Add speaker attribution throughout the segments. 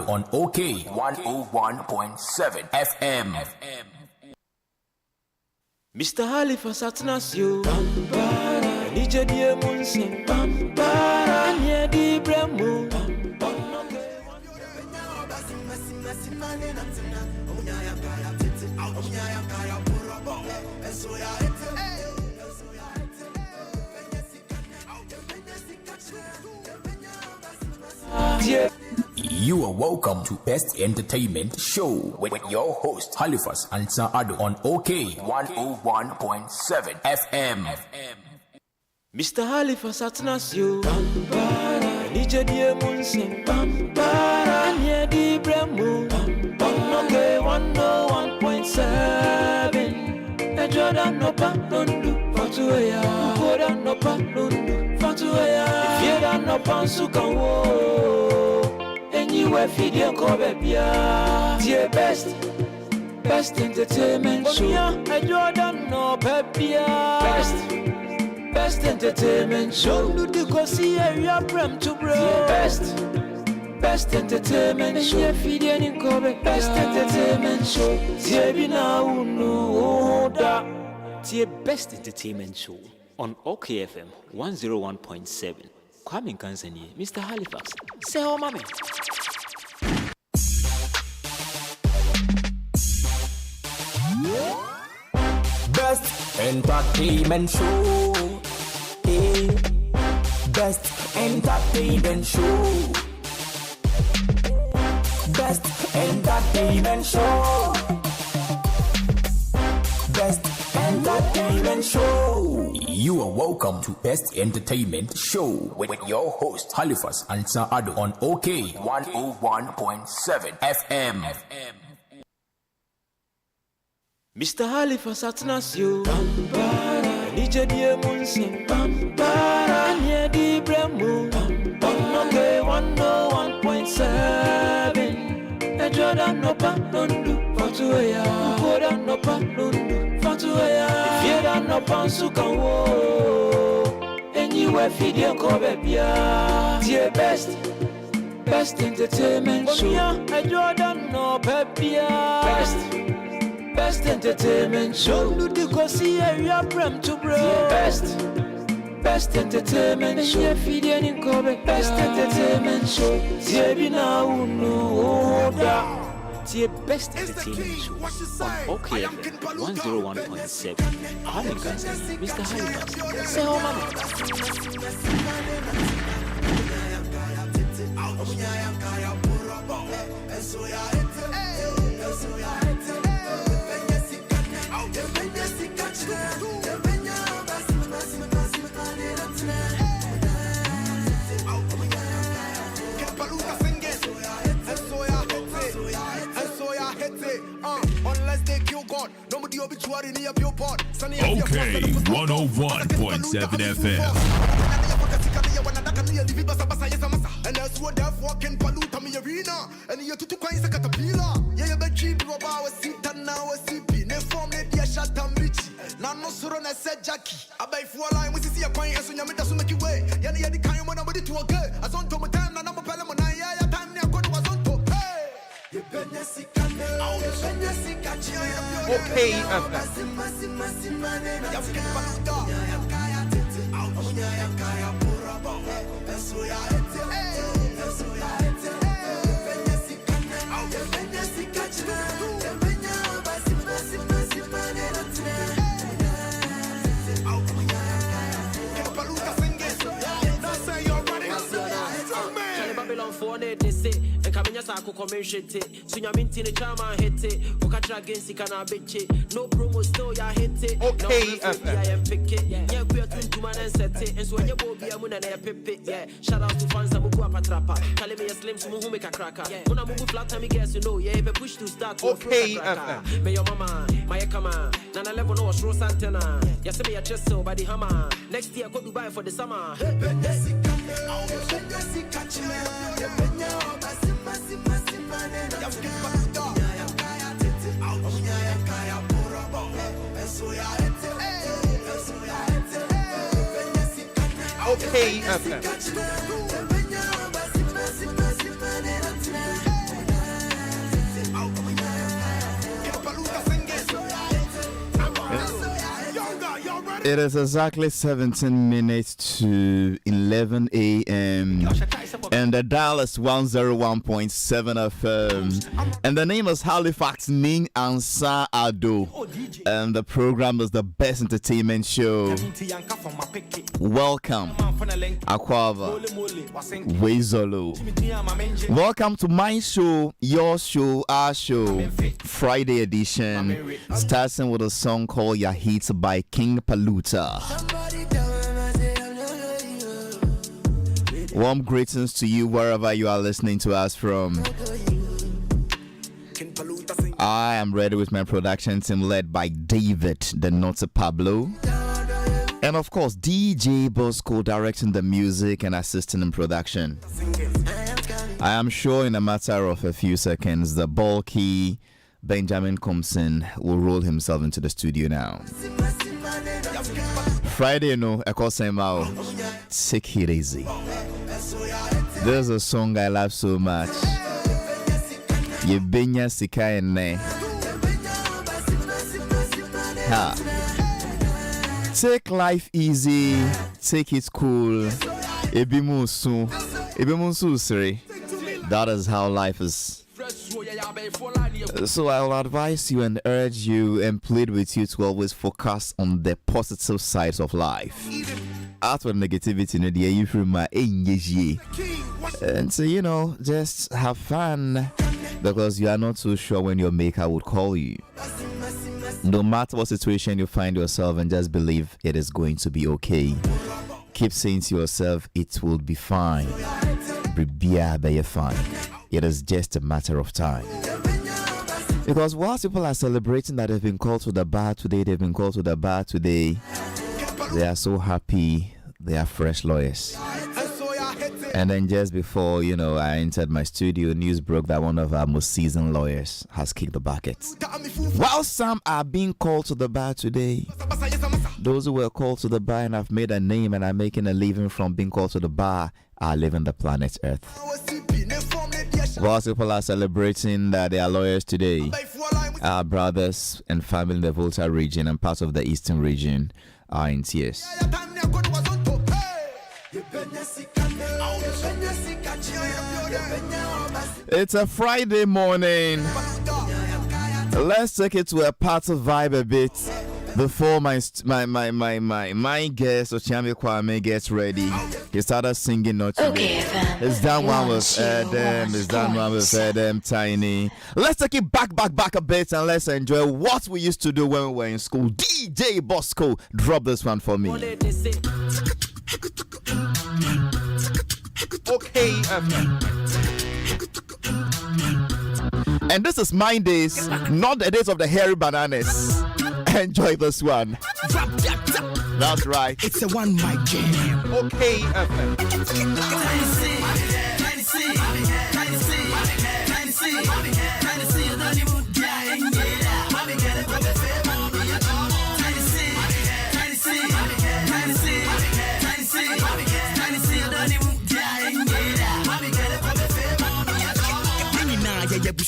Speaker 1: on OK 101.7 FM.
Speaker 2: Mr. Halifax Addo, Nije die munse, Anye di bremu.
Speaker 1: You are welcome to Best Entertainment Show with your host Halifax Addo on OK 101.7 FM.
Speaker 2: Mr. Halifax Addo, Nije die munse, Anye di bremu. OK 101.7. Jordan no pa nundu fatuya, Jordan no pa nundu fatuya. If you don't know pansukan wo. Anywhere feed your cover dear best entertainment show. I Jordan no pepia. Best entertainment show. Do the go see area prem to bro. Best entertainment show. Feed your cover. Best entertainment show. Dear be now no da. Dear best entertainment show on OKFM 101.7. Kwame Kanzani, Mr. Halifax. Say oh mama.
Speaker 1: Best entertainment show. Hey. Best entertainment show. Best entertainment show. Best entertainment show. You are welcome to Best Entertainment Show with your host Halifax Addo on OK 101.7 FM.
Speaker 2: Mr. Halifax Addo, Nije die munse, Anye di bremu. OK 101.7. Jordan no pa nundu fatuya, Jordan no pa nundu fatuya. If you don't know pansukan wo, anywhere feed your cover dear best entertainment show. I Jordan no pepia. Best entertainment show. Do the go see area prem to bro. Best entertainment show. Feed your cover. Best entertainment show. Dear be now no da. Dear best entertainment show on OKFM 101.7. Halifax, Mr. Halifax. Say oh mama.
Speaker 3: OK 101.7 FM. And that's what they're walking Paluta me arena. And you're to coins a caterpillar. Yeah, you bet cheap about a seat and now a CP. Ne form it, yeah, shut and bitchy. Nano Surona said Jackie. I buy for a line, we see a coin, and so you make it way. Yanni, the kind of nobody to a girl. As on to my time, and I'm a palamon. Yeah, time near God was on top. Hey, you better see
Speaker 4: Okay,
Speaker 5: They say, and Camina Sako commercial tit. Sunyaminti the charma hit it. Okatra against Sikana bitch. No promo still ya hit it.
Speaker 4: Okay,
Speaker 5: I am pick it. Yeah, we are to man and set it. And so when you go be a moon and I pip it. Yeah, shout out to fans that move up a trapper. Tell me a slim to who make a cracker. When I move flat, time guess you know. Yeah, if I push to start.
Speaker 4: Okay,
Speaker 5: may your mama, my kama. Nana level no show Santana. Yes, me a chest so by the hammer. Next year, go Dubai for the summer.
Speaker 4: Okay, It is exactly 17 minutes to 11 a.m. and the dial is 101.7 FM. And the name is Halifax Addo. And the program is the best entertainment show. Welcome, Aquava Wezolo. Welcome to my show, your show, our show, Friday edition, starting with a song called Your Hits by King Paluta. Warm greetings to you wherever you are listening to us from. I am ready with my production team led by David, the Nota Pablo. And of course, DJ Bosco directing the music and assisting in production. I am sure in a matter of a few seconds, the bulky Benjamin Compson will roll himself into the studio now. Friday, no, I call him out. Take it easy. There's a song I love so much. Yebenya Sika Ene. Ha. Take life easy. Take it cool. Ebimusu. Ebimusu siri. That is how life is. So I'll advise you and urge you and plead with you to always focus on the positive sides of life. Out with negativity, no dear, you from my engage. And so, you know, just have fun because you are not too sure when your maker would call you. No matter what situation you find yourself in, just believe it is going to be okay. Keep saying to yourself, it will be fine. Be fine. It is just a matter of time. Because whilst people are celebrating that they've been called to the bar today, they are so happy they are fresh lawyers. And then just before, you know, I entered my studio, news broke that one of our most seasoned lawyers has kicked the bucket. While some are being called to the bar today, those who were called to the bar and have made a name and are making a living from being called to the bar are living the planet Earth. Whilst people are celebrating that they are lawyers today, our brothers and family in the Volta region and parts of the eastern region are in tears. It's a Friday morning. Let's take it to a party vibe a bit before my guest Ochami Kwame gets ready. He started singing not today. It's done one with Adam. It's done one with Adam Tiny. Let's take it back a bit and let's enjoy what we used to do when we were in school. DJ Bosco, drop this one for me. Okay, and this is my days, not the days of the hairy bananas. Enjoy this one. That's right.
Speaker 3: It's a one mic jam.
Speaker 4: Okay,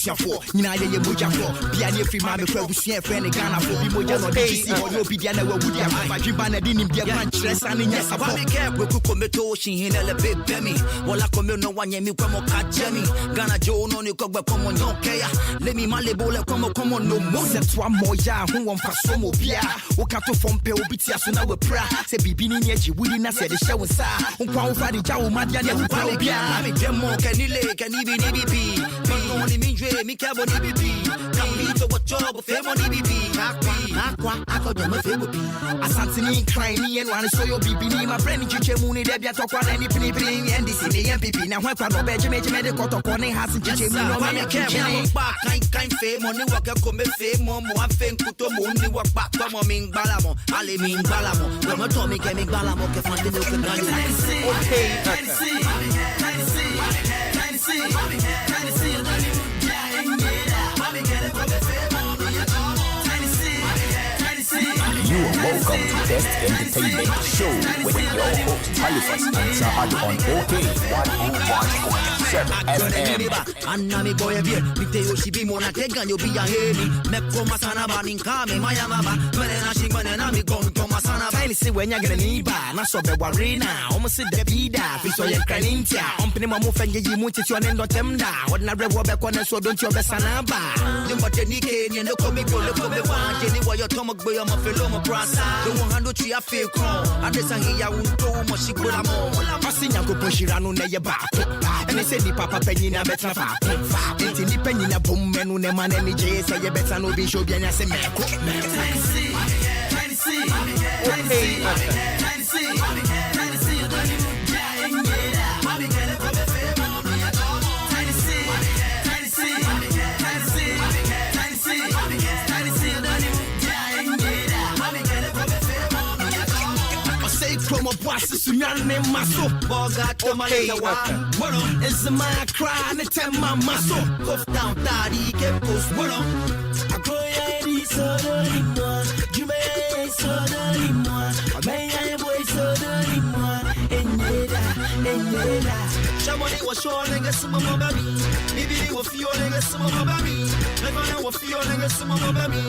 Speaker 3: For you know, you moja for Piani free man, the Bushia friend, a Ghana for Bimoja or DC or Yobidiana, would have my Jibana didn't be a bunch less and yes, I care. We could commit to she in a bit Bemmy. Well, I come no one yemi come cat Jemmy. Ghana Joe no you come come on no care. Let me malebola come on no more than one more ya who won't pass so more Pia. Who cut to from Peobitia so now we're proud. Say Bibini Yachi, we didn't say the show was sa. Who found Fadi Jow Madiana who probably be a demo can even EBP. Only mean me cabo ni bibi Kamito wa job femo ni bibi Nakwa ako demo femo bi Asante ni crying ni and wanna show your bibi ni my friend chiche muni debia tokwa na ni pini and this in the MPP na hwa kwa no beje meje de koto kone has chiche mu no me kemo ba kind femo ni wa ko me femo mo afen kuto mo ni wa pa to mo min balamo ale min balamo no to me ke min balamo ke fante no ke na okay
Speaker 1: You are welcome to Best Entertainment Show with your host Halifax Addo on OK 101.7. FM.
Speaker 6: Anami boy beer, Miteo Shibi Mona Tegan, you'll be a heavy. Meko Masana Banin Kame, Mayamaba, Manana Shimanami Gong Tomasana. I see when you're gonna need by, not so the warina, almost the Vida, Fisoya Kranintia, Ompinima Mufengi Muchi, your name not them down. What not reward back on us, so don't you be Sanaba. You but the Nikkei, you know, come me, look over one, Jenny, while your Tomok Boy, my fellow Prasa, the 100 tree I feel crown. I just hang here, I won't go much, she put a more. I see you go push it around your back. And they say the Papa Penina better. It's independent of boom and when man any J say you better no be show bien as a meko. Promo boss is name maso boga to Malaysia. What on is my cry and tell my muscle. Cough down daddy get post what on. I go any soda anymore. You may soda anymore. I may I boy soda anymore. And somebody was showing us some of my baby. Maybe they were feeling us some of my baby. Like I was feeling us some of my baby.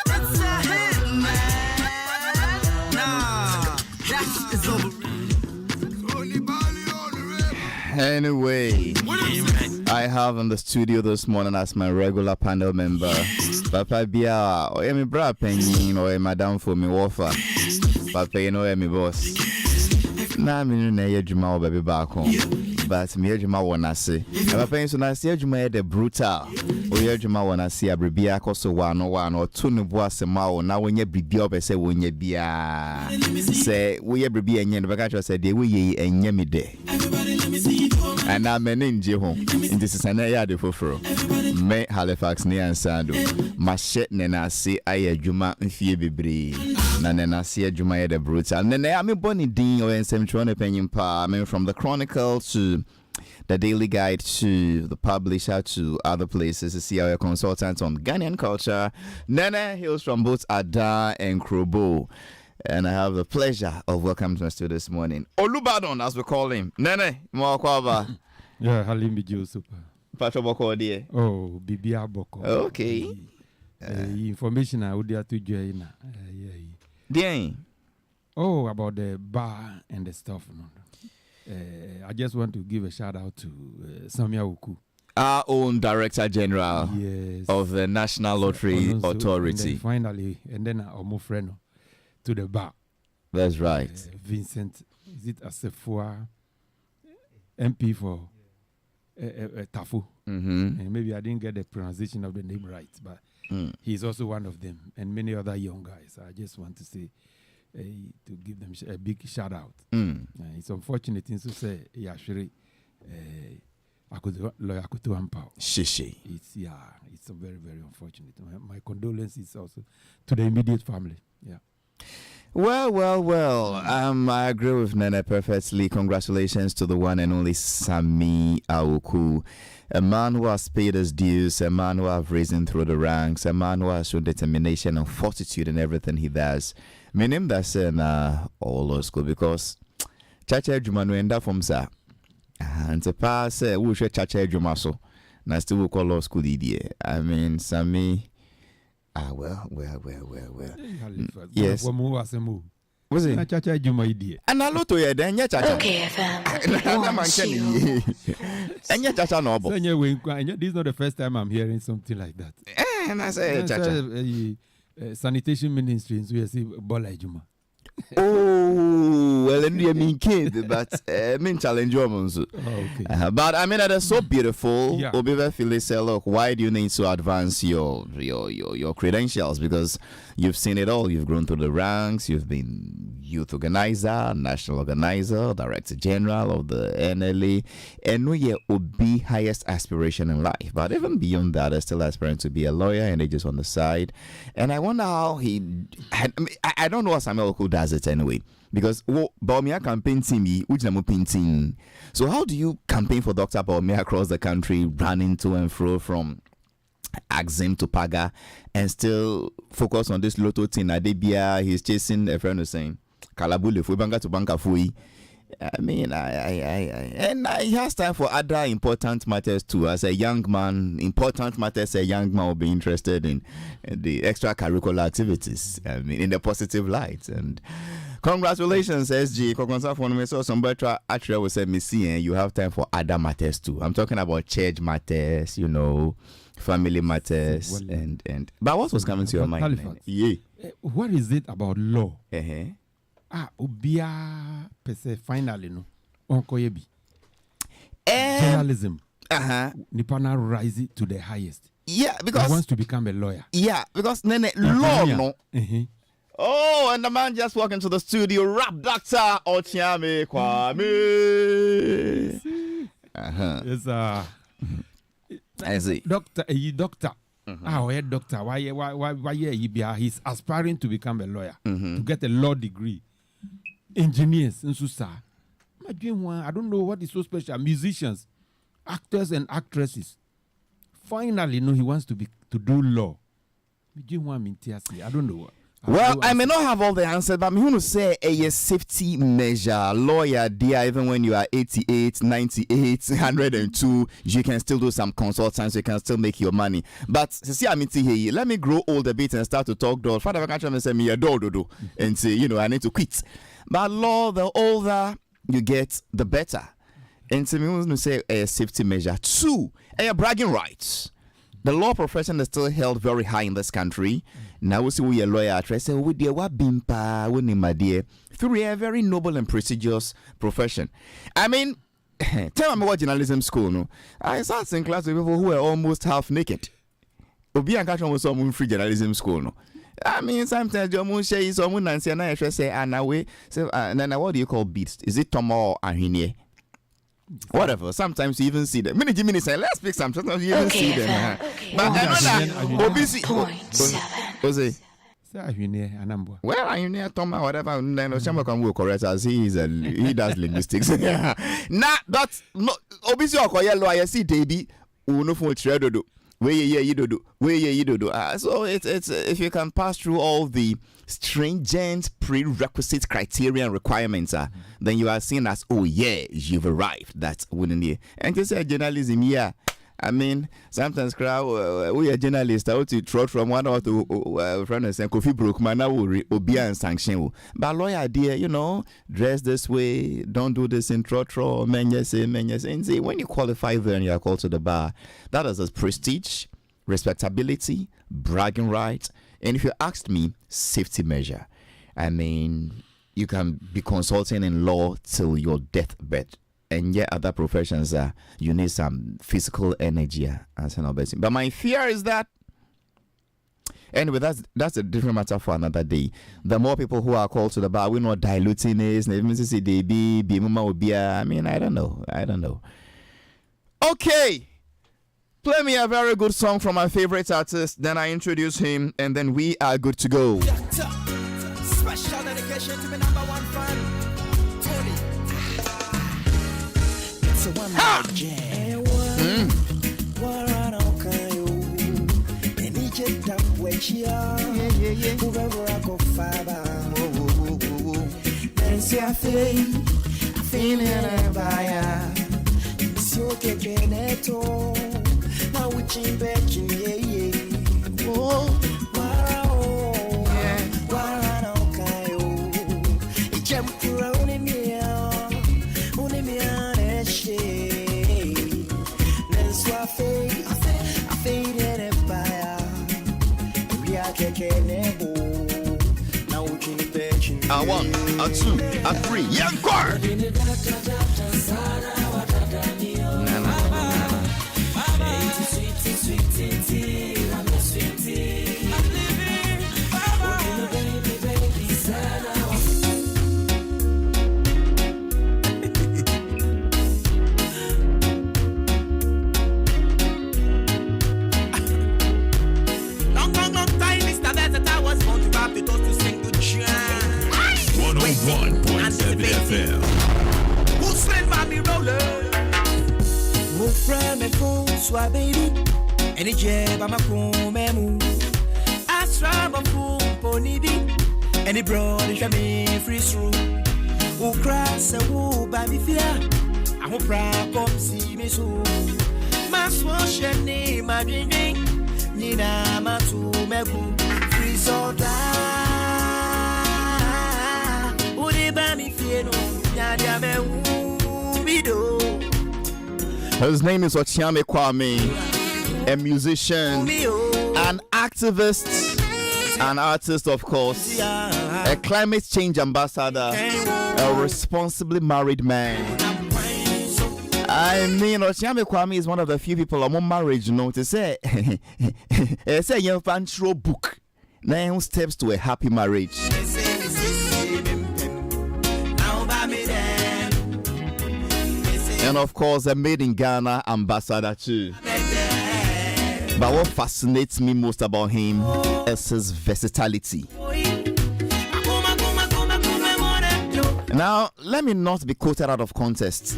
Speaker 6: That's a hit, man. Nah, that is over.
Speaker 4: Anyway, I have in the studio this morning as my regular panel member, Papa Bia, or Emi Bra Penny, or Madame for me wafer. Papa, you know, Emi boss. Now, I'm in a Juma baby back home. But me Juma wanna say, Papa, so I see Juma the brutal. Or Juma wanna see a Bribia Coso 101 or 2 Nubois Mao. Now, when you be up, I say, when you be say, we ever be and the Bagacho said, they will ye and yemi day. And I'm an Inji home. In this is an area for fro. Me Halifax near Addo. My shit nena see I Juma in Fibri. Nana see Juma the brutal. Nene I'm a bonny ding or in some opinion pa. I mean from the Chronicle to the Daily Guide to the publisher to other places to see our consultants on Ghanaian culture. Nene hails from both Ada and Krobo. And I have the pleasure of welcoming us to this morning. Olubadon, as we call him. Nene, Mwakwaba.
Speaker 7: Yeah, Halimi Joseph.
Speaker 4: Pacho Boko dear.
Speaker 7: Oh, Bibia Boko.
Speaker 4: Okay.
Speaker 7: Information I would have to join.
Speaker 4: Dear.
Speaker 7: Oh, about the bar and the stuff. I just want to give a shout out to Samia Uku.
Speaker 4: Our own Director General of the National Lottery Authority.
Speaker 7: And finally, and then our friend to the bar.
Speaker 4: That's right.
Speaker 7: Vincent, is it Asefua, MP for Tafu? And maybe I didn't get the pronunciation of the name right, but he's also one of them, and many other young guys. I just want to say, to give them a big shout out. It's unfortunate things to say, Yashiri, lawyer Akutuampao.
Speaker 4: Shishi.
Speaker 7: It's a very, very unfortunate. My condolences also to the immediate family. Yeah.
Speaker 4: Well. I agree with Nene perfectly. Congratulations to the one and only Sami Aoku, a man who has paid his dues, a man who has risen through the ranks, a man who has shown determination and fortitude in everything he does. Meaning that's in all law school because Chacha Jumanu enda from sa and to pass we should Chacha Jumaso. Na still we call law school idea. I mean Sami. Well. Yes. Was it? And I lot to you then, yet.
Speaker 8: Okay,
Speaker 4: and yet, Chacha Noble.
Speaker 7: This is not the first time I'm hearing something like that.
Speaker 4: And I say,
Speaker 7: sanitation ministry in Suez, Bola Juma.
Speaker 4: Oh, well, I mean, kid, but mean challenge women.
Speaker 7: Okay.
Speaker 4: But I mean, that is so beautiful.
Speaker 7: Yeah.
Speaker 4: Obiva Philly say, look, why do you need to advance your credentials? Because you've seen it all. You've grown through the ranks. You've been youth organizer, national organizer, director general of the NLA, and we Obi highest aspiration in life. But even beyond that, they're still aspiring to be a lawyer, and they just on the side. And I wonder how I don't know what Samuel Oku does it anyway, because Baumia campaign team which painting. So how do you campaign for Dr. Baumia across the country, running to and fro from Axim to Paga, and still focus on this lotto thing? Adebia, he's chasing a friend who's saying Kalabule Fui Banka to Banka Fui, I mean, and he has time for other important matters too. As a young man, important matters a young man will be interested in the extracurricular activities. I mean, in the positive light. And congratulations, SG. So somebody actually will say, Missy, you have time for other matters too. I'm talking about church matters, you know, family matters, and. But what was coming to your mind?
Speaker 7: Halifax.
Speaker 4: Yeah.
Speaker 7: What is it about law?
Speaker 4: Uh-huh.
Speaker 7: Pese finally no. Onko yebi. Journalism. Nipana rise it to the highest.
Speaker 4: Yeah, because
Speaker 7: he wants to become a lawyer.
Speaker 4: Yeah, because law no. Oh, and the man just walked into the studio. Rap Doctor Ochiame Kwame.
Speaker 7: Yes,
Speaker 4: I see.
Speaker 7: Doctor. Doctor. Why he's aspiring to become a lawyer, to get a law degree. Engineers, I don't know what is so special. Musicians, actors and actresses. Finally, he wants to do law. I don't know.
Speaker 4: Well, I may not have all the answers, but I'm going to say a safety measure. Lawyer, dear, even when you are 88, 98, 102, you can still do some consultants, you can still make your money. But see, let me grow old a bit and start to talk door. Father, I can't say me a door, and say, I need to quit. But law, the older you get, the better. And so, I'm going to say a safety measure. 2, a bragging rights. The law profession is still held very high in this country. Now we see we a lawyer. I say, "We dear, what bimpa, we my dear." Through a very noble and prestigious profession. I mean, tell me what journalism school. No, I sat in class with people who were almost half naked. Obi and Catherine was some free journalism school. No, I mean sometimes your moon say someone Nancy and I say, "And away." So, then what do you call beats? Is it Tomo or Ahine? Whatever. Sometimes you even see them. Many say, let's pick some. Sometimes you even see them. But I know that obviously. Well, I hear Thomas, whatever. Then someone can will correct us. He does linguistics. Nah, that's not obviously. I see Davey. Uno for tredo. So it's if you can pass through all the stringent prerequisite criteria and requirements, then you are seen as, oh yeah, you've arrived. That's wouldn't you? And just say journalism, yeah. I mean, sometimes we are journalists. I want to throw from one or to friends and coffee broke man. I will be and sanction. But lawyer idea, dress this way, don't do this in trotro. Men say, and say when you qualify there and you are called to the bar, that is a prestige, respectability, bragging rights, and if you asked me, safety measure. I mean, you can be consulting in law till your deathbed. And yet other professions you need some physical energy but my fear is that anyway, that's a different matter for another day. The more people who are called to the bar, we're not diluting it. I mean, I don't know. Okay, play me a very good song from my favorite artist, then I introduce him, and then we are good to go.
Speaker 6: Special dedication to my number one fan, Tony. It's a one jam.
Speaker 4: A 1, a 2, a 3, young choir.
Speaker 6: Long time, Mr. Desert, I was born to rap the toast to sing to jam.
Speaker 8: 101.7 FM.
Speaker 6: Who's friend Bobby Roller? Who friend me phone swap baby? Any jab I'm a memu. Astra my phone pony be. Any broad is a me free through. Ukra se wo ba mi fia. Aho pra kom si mi so. Maswo sheni ma dwindwin. Nina matu megu. Free soda. Udi ba mi fie no. Nyadia me ubido.
Speaker 4: His name is Ochiame Kwame, a musician, an activist, an artist, of course, a climate change ambassador, a responsibly married man. I mean, Ochiame Kwame is one of the few people among marriage, to say, say, young fancy book, 9 steps to a happy marriage. And of course, a made in Ghana ambassador too. But what fascinates me most about him is his versatility. Now, let me not be quoted out of context,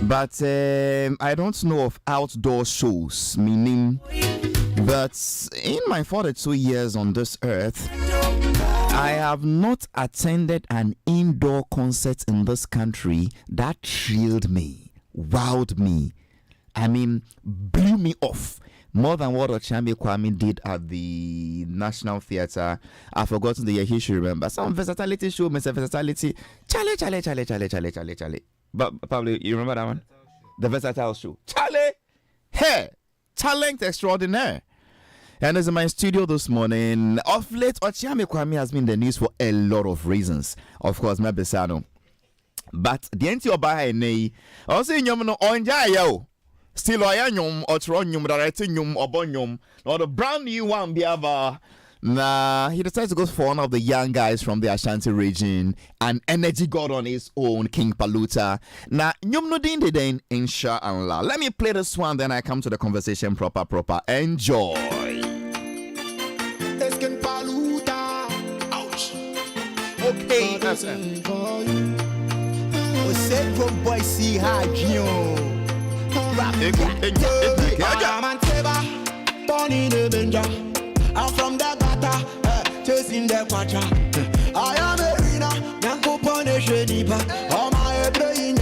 Speaker 4: but I don't know of outdoor shows, meaning, but in my 42 years on this earth, I have not attended an indoor concert in this country that thrilled me, wowed me, I mean, blew me off more than what Ochiame Kwame did at the National Theatre. I've forgotten the year, he should remember. Some versatility show, Mr. Versatility. Charlie. But probably you remember that one? The Versatile Show. Charlie! Hey! Talent extraordinaire. And as in my studio this morning, of late, Ochiame Kwame has been in the news for a lot of reasons. Of course, my besano. But the anti oba nei, also nyom no onja yo. Still oyanyum or tronyum directing or bonyum. Or the brand new one biava. Nah, he decided to go for one of the young guys from the Ashanti region, an energy god on his own, King Paluta. Now, nyum no din den inshallah. Let me play this one, then I come to the conversation proper. Enjoy.
Speaker 3: King Paluta. Ouch.
Speaker 4: Okay,
Speaker 3: We say from boy see how you. I'm born in the danger. I'm from the gutter, chasing the quadra. I am a winner, Nanko punish Nipa. All my brain,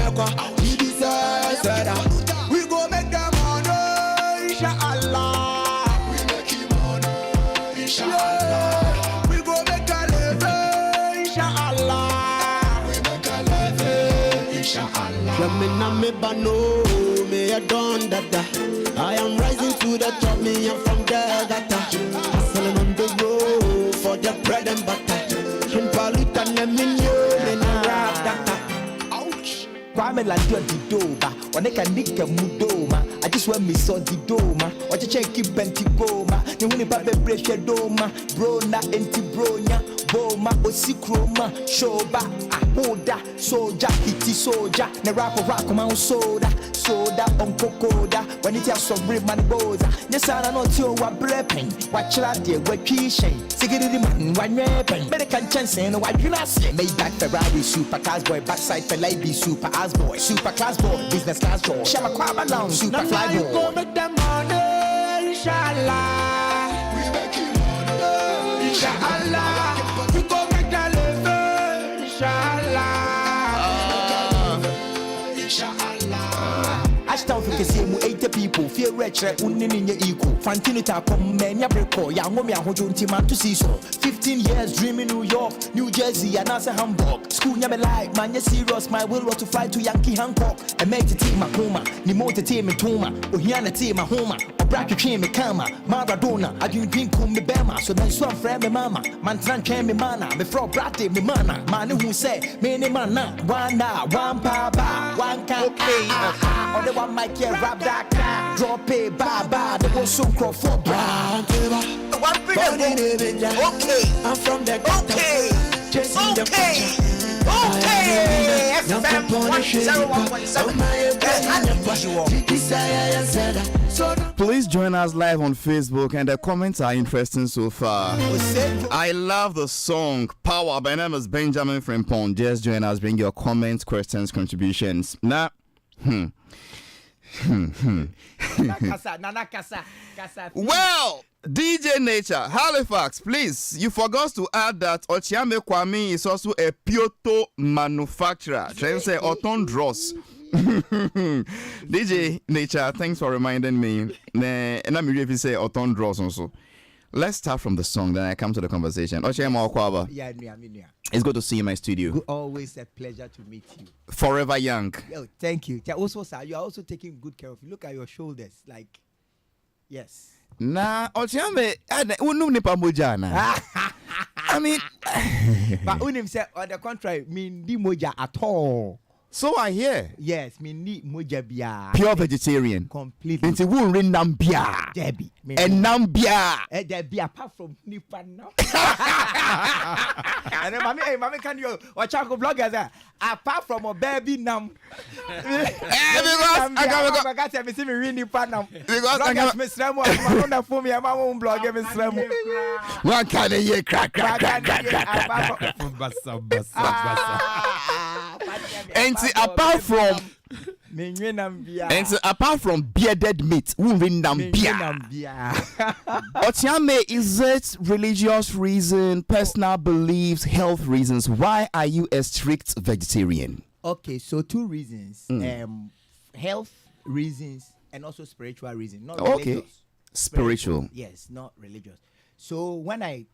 Speaker 3: he deserves that. We go make them honor, inshallah. We make him honor, inshallah. We go make a living, inshallah. We make a living, inshallah. Jamina me bano, me a don dada. I am rising to the top, me I'm from the gutter. Hustling on the road for the bread and butter. In Paluta, me rap data. Ouch.
Speaker 2: Kwame la dio di doba, waneka nika mudoma. I just want me so di doma. Wacha chenki benti goma. Ni wuni pa bebreshe doma. Bro na enti bronya. Boma osikroma. Shoba ahoda. Soja hiti soja. Ne rap man soda. Soda on kokoda. When it has some rib man boza. Nyesana no tio wa brepen. Wachira de wakishen. Sigiri man wanyepen. Medical chance no wadunase. Made back Ferrari super class boy. Backside for lady super ass boy. Super class boy. Business class boy. Shama kwaba down. Super fly boy.
Speaker 3: You go make them money, inshallah. We make you money, inshallah. We go make that living, inshallah.
Speaker 2: Ashtown for Kasimu, 80 people, fear rich, unini equal. Fantinita come, man, ya breako, Yangomi, Hojo, man to see so. 15 years dreaming New York, New Jersey, and also Hamburg. School never like, man, you serious, my will was to fly to Yankee Hancock. And make the team a homa, Nimote team a toma, Ohiana team a homa, or bracket team a kama, Maradona, I didn't drink me bema, so then swam friend me mama, man tran came me mana, before brate me mana, man who say, many mana, one na, one papa, one can okay, or the one might care rap that car, drop it, baba, the one so crop for brand.
Speaker 3: Okay, I'm from the okay.
Speaker 2: FM 101.7.
Speaker 4: Please join us live on Facebook, and the comments are interesting so far. I love the song Power. My name is Benjamin Frimpong. Just join us, bring your comments, questions, contributions. Now, well, DJ Nature, Halifax, please. You forgot to add that Ochiame Kwame is also a Pioto manufacturer. Trying to say Oton Dross. DJ Nature, thanks for reminding me. And I'm really say Oton Dross also. Let's start from the song, then I come to the conversation. Ochiame Okwaba.
Speaker 8: Yeah,
Speaker 4: It's good to see you in my studio.
Speaker 8: always a pleasure to meet you.
Speaker 4: Forever young.
Speaker 8: Yo, thank you. Also, sir, you are also taking good care of you. Look at your shoulders. Like, yes.
Speaker 4: Nah, Ochiame, unum nipa mojana. I mean,
Speaker 8: But unim said, on the contrary, mean di moja at all.
Speaker 4: so I hear.
Speaker 8: Yes, mean ni moja bia.
Speaker 4: Pure vegetarian.
Speaker 8: Completely.
Speaker 4: Nti won rin nambia.
Speaker 8: Debbie.
Speaker 4: And nambia.
Speaker 8: Debbie, apart from nipa now. And then mommy can you or Chaco bloggers apart from a baby nam.
Speaker 4: Because I
Speaker 8: got to see me read nipa nam.
Speaker 4: Because I
Speaker 8: got Miss Ramo, I'm on for me, I'm on blog, Miss Ramo.
Speaker 4: One kind of year crack. And apart from bearded meat, won rin nambia. Ochiame, is it religious reason, personal beliefs, health reasons? Why are you a strict vegetarian?
Speaker 8: Okay, so 2 reasons. Health reasons and also spiritual reasons. Not religious.
Speaker 4: Spiritual.
Speaker 8: Yes, not religious. So when I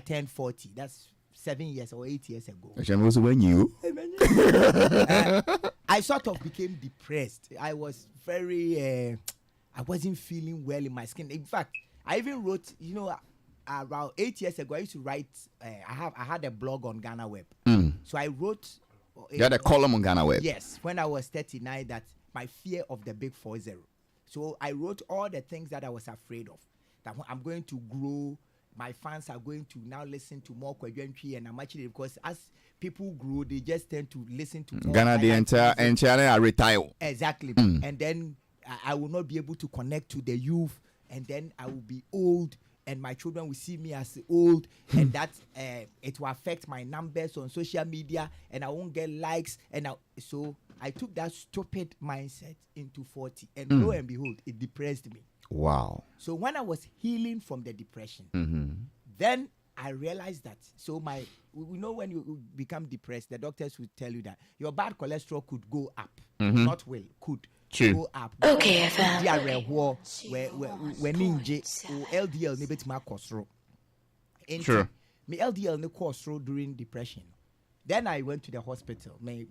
Speaker 8: turned 40, that's 7 years or 8 years ago.
Speaker 4: Ochiame was when you.
Speaker 8: I sort of became depressed. I was very, I wasn't feeling well in my skin. In fact, I even wrote, around 8 years ago, I used to write, I had a blog on Ghana Web. So I wrote.
Speaker 4: You had a column on Ghana Web.
Speaker 8: Yes, when I was 39, that my fear of the big 40. So I wrote all the things that I was afraid of. That I'm going to grow, my fans are going to now listen to more Kwadwantwi, and I'm actually, because as people grow, they just tend to listen to more.
Speaker 4: Ghana, the entire retire.
Speaker 8: Exactly. And then I will not be able to connect to the youth, and then I will be old, and my children will see me as old, and that it will affect my numbers on social media, and I won't get likes. So I took that stupid mindset into 40, and lo and behold, it depressed me.
Speaker 4: Wow.
Speaker 8: So when I was healing from the depression, then I realized that. So when you become depressed, the doctors will tell you that your bad cholesterol could go up, not will, could. Go up.
Speaker 9: Okay,
Speaker 8: when LDL ne betima kosro.
Speaker 4: Sure.
Speaker 8: Me LDL ne kosro during depression. Then I went to the hospital. Me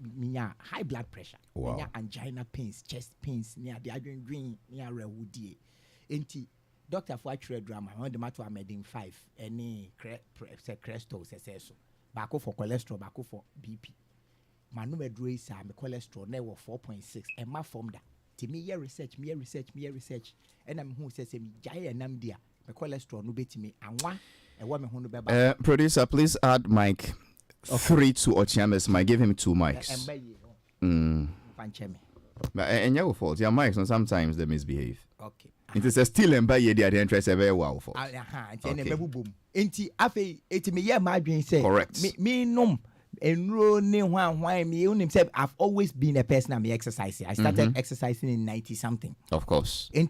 Speaker 8: high blood pressure.
Speaker 4: Wow.
Speaker 8: Me angina pains, chest pains. Me the adrenaline. Me rewudi. Enti doctor for actual drama. I want the matter medin 5. Any crestol so. Bako for cholesterol, bako for BP. My number is my cholesterol now 4.6. And my form that. To me, research, and I'm who says me jaya and I'm dear. My cholesterol no bet me and one woman who no.
Speaker 4: Producer, please add mic 3 to Ochiame's mic. Give him 2 mics. But and your fault. Your mics, and sometimes they misbehave.
Speaker 8: Okay.
Speaker 4: It is still and by the interest very well for.
Speaker 8: Enti afe eti me ye my dream say.
Speaker 4: Correct.
Speaker 8: Me nom. I've always been a person I'm exercising. I started exercising in 90 something.
Speaker 4: Of course.
Speaker 8: And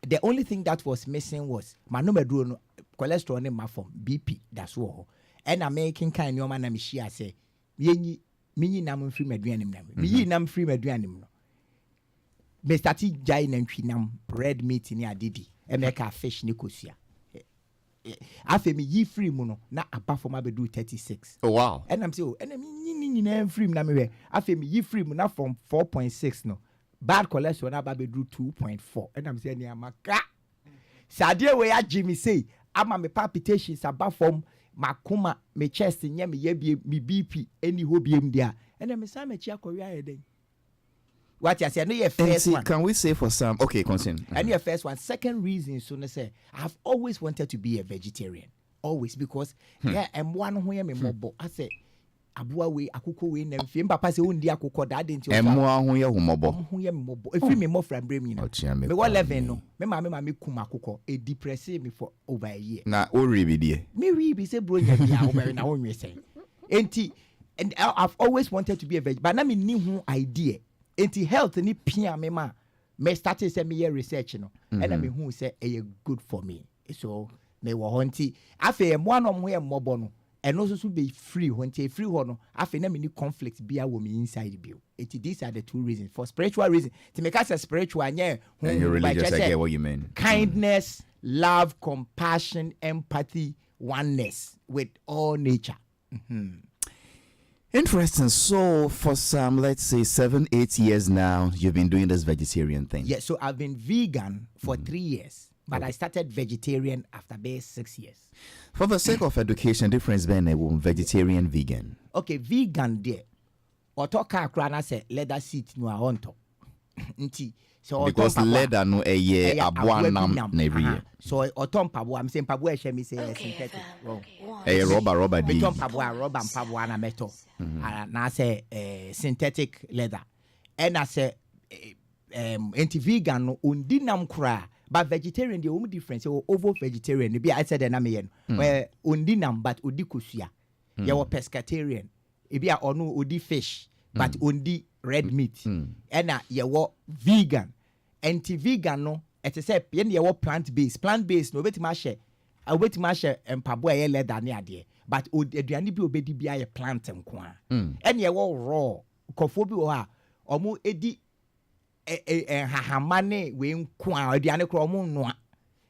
Speaker 8: the only thing that was missing was my number cholesterol in my form BP. That's all. And I'm making kind of man I'm share say me nam free meduanim nam. Me nam free meduanim no. Me started giant and nam red meat in adidi. And make a fish nikosia. After me ye free mono na above for my do 36.
Speaker 4: Oh wow.
Speaker 8: And I'm saying, and I mean free na me. After me ye free mono from 4.6 no. Bad cholesterol na baby do 2.4. And I'm saying ya maka. Sadia we ya Jimmy say, ama me palpitations above from makuma me chest nya me ye me BP any ho biem dia. And I'm saying me chia korea then. What you say? No, your first one.
Speaker 4: Can we say for some? Okay, continue.
Speaker 8: And your first one. Second reason, so I say, I've always wanted to be a vegetarian. Always, because I'm one who am a mobo. I say, Abua we akuko we nemfi. Papa say undi akuko that didn't you?
Speaker 4: Emwa who ya humobo.
Speaker 8: Who ya mobo. If me more from Bremi na. Me what level no? Me mama kuma akuko. It depressed me for over a year.
Speaker 4: Na o ribi die.
Speaker 8: Me ribi say bro nya bia over na won we say. And I've always wanted to be a vegetarian, but na me ni who idea. Enti health ni pia me started say me research no and I mean who say good for me so me wo honti afi mo anom ho e mmobo no eno so be free honti free ho no afi na me ni conflict bia wo me inside bio. These are the two reasons. For spiritual reason, to make us a spiritual and
Speaker 4: you're religious, I get what you mean.
Speaker 8: Kindness, love, compassion, empathy, oneness with all nature.
Speaker 4: Interesting. So for some, let's say 7-8 years now, you've been doing this vegetarian thing.
Speaker 8: Yeah, so I've been vegan for 3 years, but I started vegetarian after about 6 years.
Speaker 4: For the sake of education, difference between vegetarian, vegan.
Speaker 8: Okay, vegan there. Oto car krana say leather seat no onto. Nti so
Speaker 4: because leather no a abuanam every year.
Speaker 8: So otom pabo I'm saying pabo e me say synthetic.
Speaker 4: A rubber
Speaker 8: dey. Otom pabo rubber pabo na metal. Na say synthetic leather. And I say vegan no undinam kra. But vegetarian the only difference so ovo vegetarian be I said na me yen. Where undinam but odi kosua. You were pescatarian. Ebi a onu odi fish but only red meat. Ena ye wo vegan. Anti-vegan no et say yen ye wo plant-based. Plant-based no betima share. A betima share empabo ye leather ne ade. But aduane bi obedi bia ye plant nko a. En ye wo raw. Kofo bi wo ha omo edi hahamane we nko a aduane kro omo noa.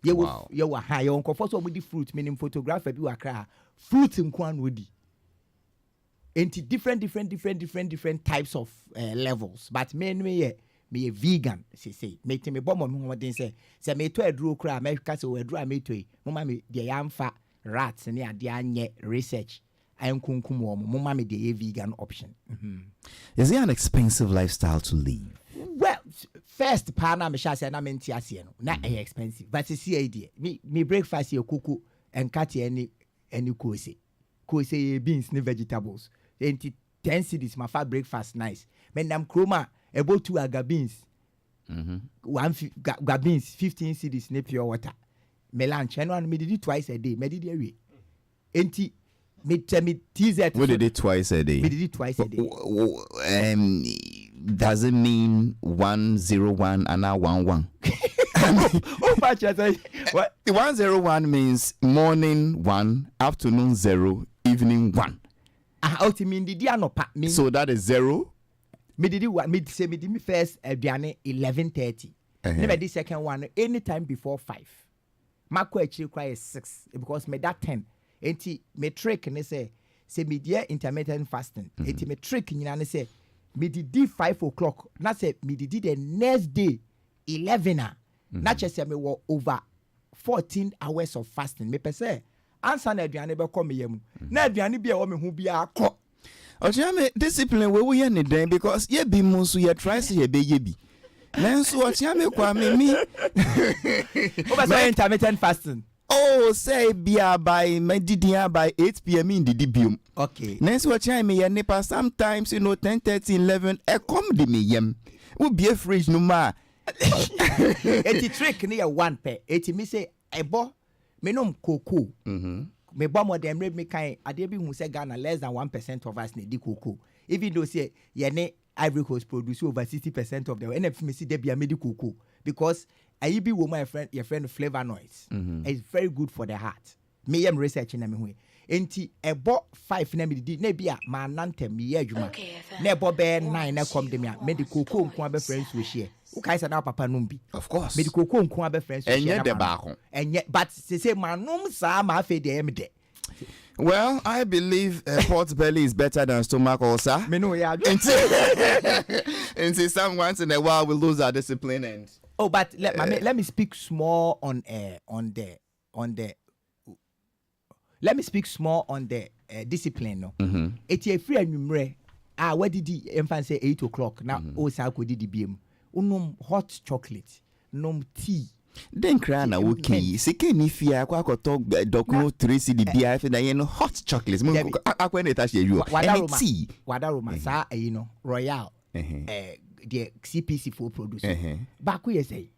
Speaker 8: Ye wo ha ye nkofo so omo di fruit meaning photographer bi wakra. Fruit nko a no odi. Into different types of levels. But me a vegan, say. Make me bomb on what they say me to a drew cry, America so a draw me to Mumma me the yamfa rats and the anye research. I am kunkumo, Mumma me the vegan option.
Speaker 4: Is it an expensive lifestyle to live?
Speaker 8: Well, first pana me shall say na mentiasiano, not expensive. But it's the idea. Me breakfast your cuckoo and cut any kose. Kose beans, no vegetables. 10 cedis, my fat breakfast nice. Mendam chroma, about 2 aga beans. 1 beans, 15 cedis, ne pure water. Me lunch, and one me did it twice a day. Me did it. Enti, me teaser.
Speaker 4: We did it twice a day.
Speaker 8: Me did it twice a day.
Speaker 4: Does it mean 101 and now 11?
Speaker 8: Oh, much what?
Speaker 4: 101 means morning 1, afternoon 0, evening 1. So that is 0.
Speaker 8: Me did it. Me say me did me first 11:30. Never the second one anytime before 5. Mako actually requires 6 because me that 10. Enti me trick and say me dear intermittent fasting. Enti me trick and say me did 5 o'clock. Na say me did the next day 11. Not just say me walk over 14 hours of fasting. Me per se answer na aduane be come yam. Na aduane bia wo me hu bia akọ.
Speaker 4: Ochiame discipline we hear ni den because ye bi mu so ye try say ye be ye bi. Nanso ochiame kwa me.
Speaker 8: Over say intermittent fasting.
Speaker 4: Oh, say bia by medidia by 8 p.m. in the dibium.
Speaker 8: Okay.
Speaker 4: Nanso ochiame ye nipa sometimes 10:30 11 e come di me yam. We be a fridge no ma.
Speaker 8: Eti trick near 1 pair. Eti me say ebo me nom cocoa. Me bo mo dem read me kind ade bi hu say Ghana less than 1% of us need cocoa. Even though say ye ne Ivory Coast produce over 60% of them. And me see they be a medical cocoa because I be with my friend your friend flavonoids. It's very good for the heart. Me am researching na me hu. Enti ebo 5 na me di na bia ma nantem me ye adwuma. Na ebo be 9 na come dem ya medical cocoa nko abe friends we share. Ukai say na papa num bi.
Speaker 4: Of course.
Speaker 8: Medical cocoa nko abe friends we share.
Speaker 4: Enye de ba ho.
Speaker 8: Enye but say manum sa ma fe de em de.
Speaker 4: Well, I believe pot belly is better than stomach ulcer.
Speaker 8: Me know yeah.
Speaker 4: Until some once in a while we lose our discipline and.
Speaker 8: Oh, but let me speak small on the. Let me speak small on the discipline. No, it's a free anumere. What did the infant say 8 o'clock? Now, sa ko did the BM. Hot chocolate, tea.
Speaker 4: Then cry na okay. Sike ni fia kwa talk dokno 3 CDBI for na hot chocolates. Mo akwa na touch you. Tea.
Speaker 8: Wadaroma sa Royal. The CPC for producer. Back we say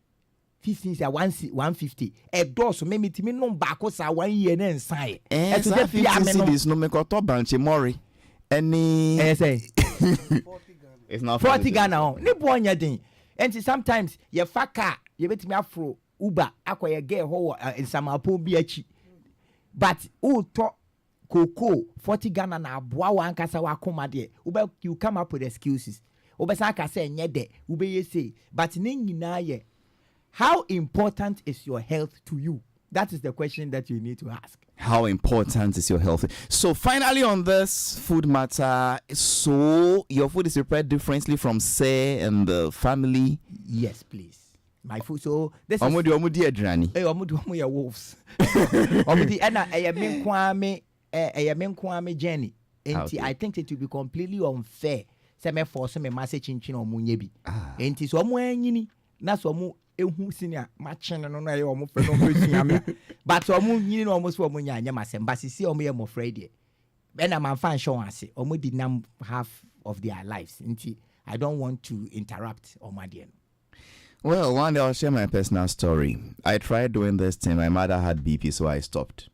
Speaker 8: 15 say 150. E dose me mitimi no back sa 1 year na nsan.
Speaker 4: So that 50 cedis no me ko to banche mori. Any
Speaker 8: say
Speaker 4: 40 Ghana. It's not
Speaker 8: 40 Ghana. Ni bo anya den. And sometimes your faka you betimi afro Uber akoye get ho in Samapo biachi. But who talk cocoa 40 Ghana na aboa wa ankasa wa koma de. Ube you come up with excuses. Ube saka say nyede, ube ye say. But ne nyina ye. How important is your health to you? That is the question that you need to ask.
Speaker 4: How important is your health? So finally on this food matter, so your food is prepared differently from say and the family?
Speaker 8: Yes, please. My food, so this is...
Speaker 4: Omudi adrani.
Speaker 8: Omu ya wolves. Omudi, ena, menkwame journey.
Speaker 4: Okay.
Speaker 8: I think it will be completely unfair. Se me force me message chin omu nyebi. Enti, so omu enyini, na so omu ehu senior matching no na ye omu fe no besuame. But omu nyini no omu so omu nya anya masem, but sisi omu ye mo afraid. Ena man fan show ase, omu did nam half of their lives. Enti, I don't want to interrupt Omadian.
Speaker 4: Well, one day I'll share my personal story. I tried doing this thing. My mother had BP, so I stopped.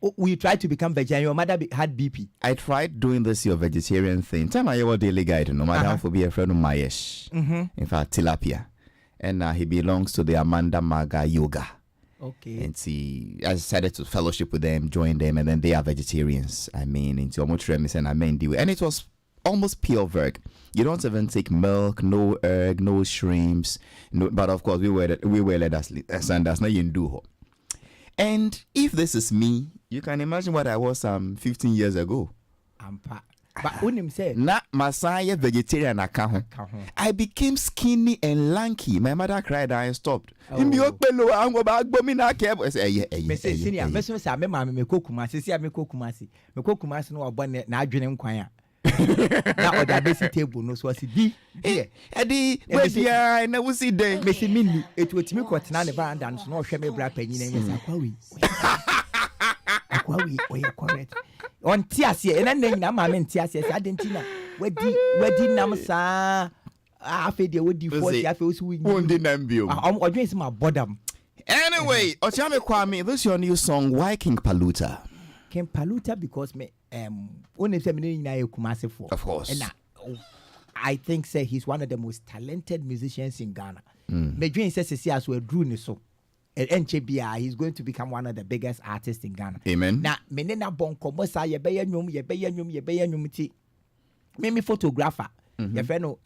Speaker 8: Oh, we tried to become vegetarian. Your mother had BP.
Speaker 4: I tried doing this your vegetarian thing. Time I was daily guide, no matter for be a friend of Mayesh. In fact, tilapia, and he belongs to the Amanda Maga Yoga.
Speaker 8: Okay.
Speaker 4: And see, I decided to fellowship with them, join them, and then they are vegetarians. I mean, into almost remis and I mean, and it was almost pure veg. You don't even take milk, no egg, no shrimps. No, but of course, we were let us and that's not you do. And if this is me, you can imagine what I was 15 years ago.
Speaker 8: But when him said,
Speaker 4: "Na Masaya vegetarian account, I became skinny and lanky. My mother cried and I stopped.
Speaker 8: Me say senior, me say me mama me kokumasi, see me kokumasi. Me kokumasi no abone na adwene nkwan. Na oda besi table no so asi di.
Speaker 4: Edi we dia na wusi den.
Speaker 8: Me say mini etu otimi kwotena ne veranda no so na ohwe me bra panyin na nyesa kwawi. Kwawi oye correct. On tiase e na nyina ma me tiase se adentina wadi nam sa afi de wadi 40 afi osu wi.
Speaker 4: Wondi nam bio.
Speaker 8: Odwen se ma bodam.
Speaker 4: Anyway, Ochame Kwame, this is your new song. Why King Paluta?
Speaker 8: King Paluta because me only say me na Kumasi for.
Speaker 4: Of course.
Speaker 8: And I think say he's one of the most talented musicians in Ghana. Me dream says see as we drew ni so. NCBI, he's going to become one of the biggest artists in Ghana.
Speaker 4: Amen.
Speaker 8: Now, me na bon komo sa ye be nyum ti. Me photographer. Your friend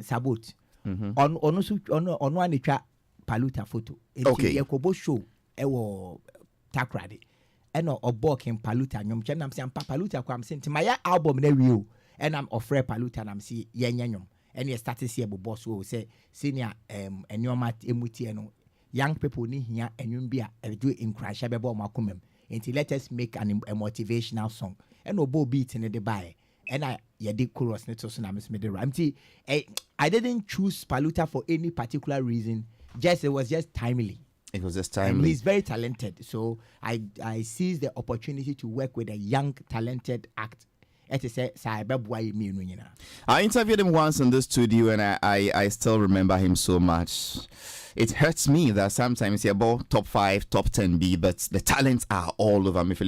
Speaker 8: Sabot. On anitwa Paluta photo.
Speaker 4: Okay.
Speaker 8: Ye kobo show ewo Takrade. Eno oboking Paluta nyum chenam say Paluta kwa msenti my album na wi and I'm offer Paluta na msi ye nyanyum. And you started see boss so say senior enyoma emuti eno young people ni here and you be a do in crash bebo makumem until let us make a motivational song and obo beat in the buy and I did chorus net so na miss me the rhyme. I didn't choose Paluta for any particular reason, just it was just timely.
Speaker 4: It was just timely.
Speaker 8: And he's very talented, so I seized the opportunity to work with a young talented act. I
Speaker 4: interviewed him once in the studio and I still remember him so much. It hurts me that sometimes he's about top 5, top 10 B, but the talents are all over me. So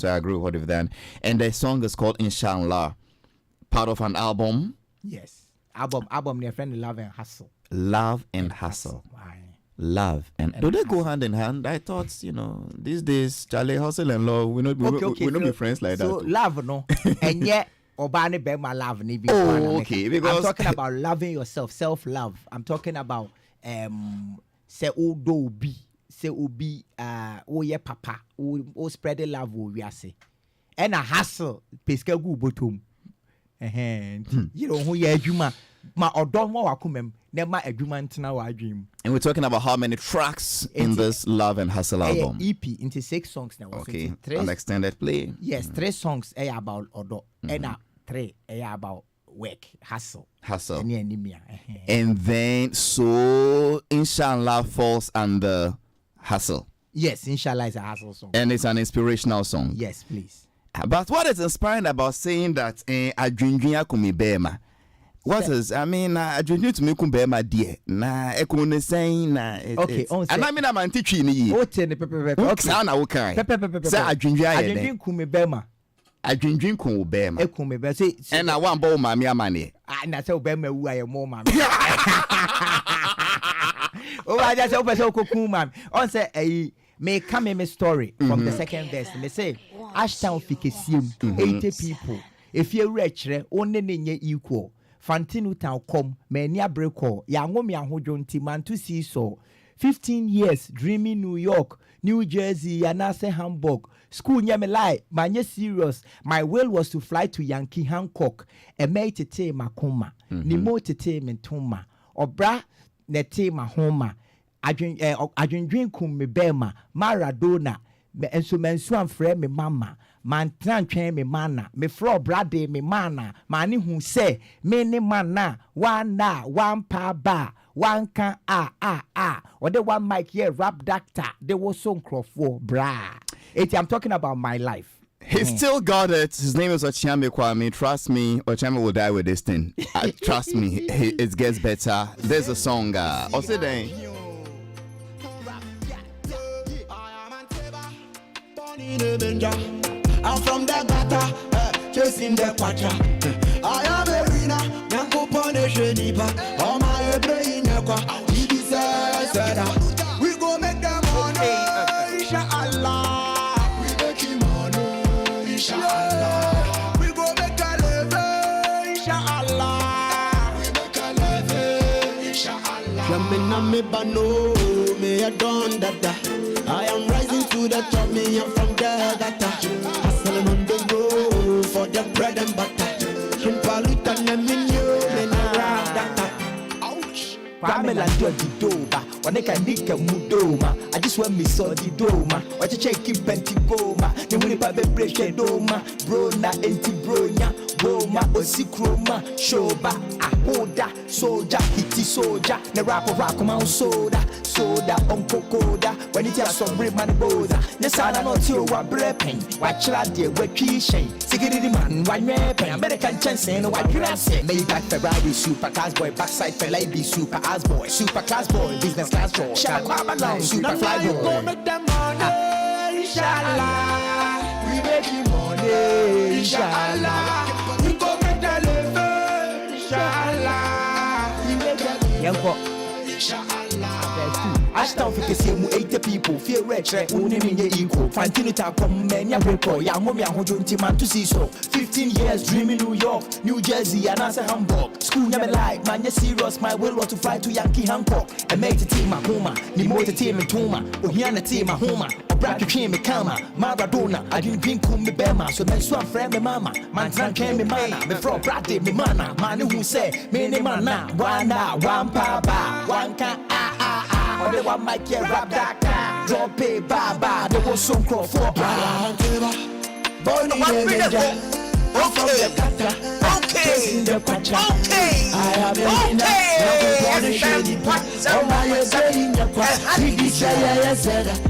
Speaker 4: I agree with that. And the song is called Inshallah, part of an album.
Speaker 8: Yes, album near friend Love and Hustle.
Speaker 4: Love and Hustle.
Speaker 8: Why?
Speaker 4: Love and do they go hand in hand? I thought, these days Charlie hustle and love we not be friends like that.
Speaker 8: So love no, and yet Obani be my love ni.
Speaker 4: Oh, okay. Because
Speaker 8: I'm talking about loving yourself, self-love. I'm talking about say do be papa o spread the love we are say and a hustle peska gu bottom. You know who ye adwuma ma odon mo wakomem na ma adwuma ntena wa adwum. And
Speaker 4: we're talking about how many tracks in this Love and Hustle album?
Speaker 8: EP into 6 songs now.
Speaker 4: Okay, an extended play.
Speaker 8: Yes, 3 songs about odo and 3 about work, hustle.
Speaker 4: And then so Inshallah falls under Hustle.
Speaker 8: Yes, Inshallah is a hustle song.
Speaker 4: And it's an inspirational song.
Speaker 8: Yes, please.
Speaker 4: But what is inspiring about saying that Adwindwia kumi bema? What is, I mean, Adwindwia to me kumbema dear. Na ekune saying na.
Speaker 8: Okay,
Speaker 4: and I mean I'm anti-tree ni.
Speaker 8: Okay, pepe.
Speaker 4: Okay, sana okay.
Speaker 8: Say
Speaker 4: Adwindwia
Speaker 8: kumi bema.
Speaker 4: Adwindwin kun bema.
Speaker 8: Ekumi bema. Say.
Speaker 4: And I want bo mami amane.
Speaker 8: Na say bema wu aye mo mami. Oh, I just open so cool, man. On say, may come in my story from the second verse. Me say, Ashtown Fikesium, 80 people. If you're rich, only ninye equal. Fantinu town come, mania breako, Yangomi Ahojonti man to see so. 15 years dreaming New York, New Jersey, Anase Hamburg. School nyame lie, manye serious. My will was to fly to Yankee Hancock. E me tete makoma. Ni mo tete mentoma. Obra nete mahoma. Adwendwen kum me bema. Maradona. Me enso menso amfre me mama. Man tran me mana. Me fro brade me mana. Mani hu se. Me ne mana. One pa ba. One can or the one mic here rap doctor they was so for bra. I'm talking about my life.
Speaker 4: He still got it. His name is Ochiame Kwame. Trust me, Ochiame will die with this thing. Trust me, it gets better. There's a song. Oside.
Speaker 3: I'm from the gutter, chasing the quatra. I am a winner, Yanko Punish Nipa. All my brain, he said, we go make them money, inshallah. We make him money, inshallah. We go make a living, inshallah. We make a living, inshallah. Jamina me bano, me a don dada. I am rising to the top, me I'm from the gutter. Hustling on the road for the bread and butter. Chimpaluta na minyo, me na rap data. Ouch!
Speaker 8: Pamela do the doba, waneka nika mudoma. I just want me saw the doma. What you check keep penti goma. The money pa be break doma. Bro na enti bronya. Goma osikroma. Shoba ahoda. Soldier hiti soldier. Ne rap man soda. Soda uncle coda. When it has some brave man boda. Ne sana not you wa brepen. Watch la de we kishin. Sigidi man one repen. American chance and what you say. Made back Ferrari super class boy. Backside fella be super ass boy. Super class boy. Business class draw. Super fly boy.
Speaker 3: Go make them money, inshallah. We make money, inshallah. We go make the living, inshallah. We make the living, inshallah.
Speaker 8: Ashtown Fikesium, 80 people, fear rich, only equal. Fantinu come, mania breako, Yangomi Ahojonti man to see so. 15 years dreaming New York, New Jersey, Anase Hamburg. School never like, man, you serious. My will was to fly to Yankee Hancock. And make the team my homa, ni mo the team in Toma, Ohiana team my homa. Obra to me kama, Maradona, I didn't drink me bema, so men swam friend me mama, man tran me mana, me fro brade me mana, man who say, me ne mana, one pa ba, one can or the one mic here rap doctor, drop pay baba, there was some crop for bra.
Speaker 3: Born in the danger. Okay. I have a winner.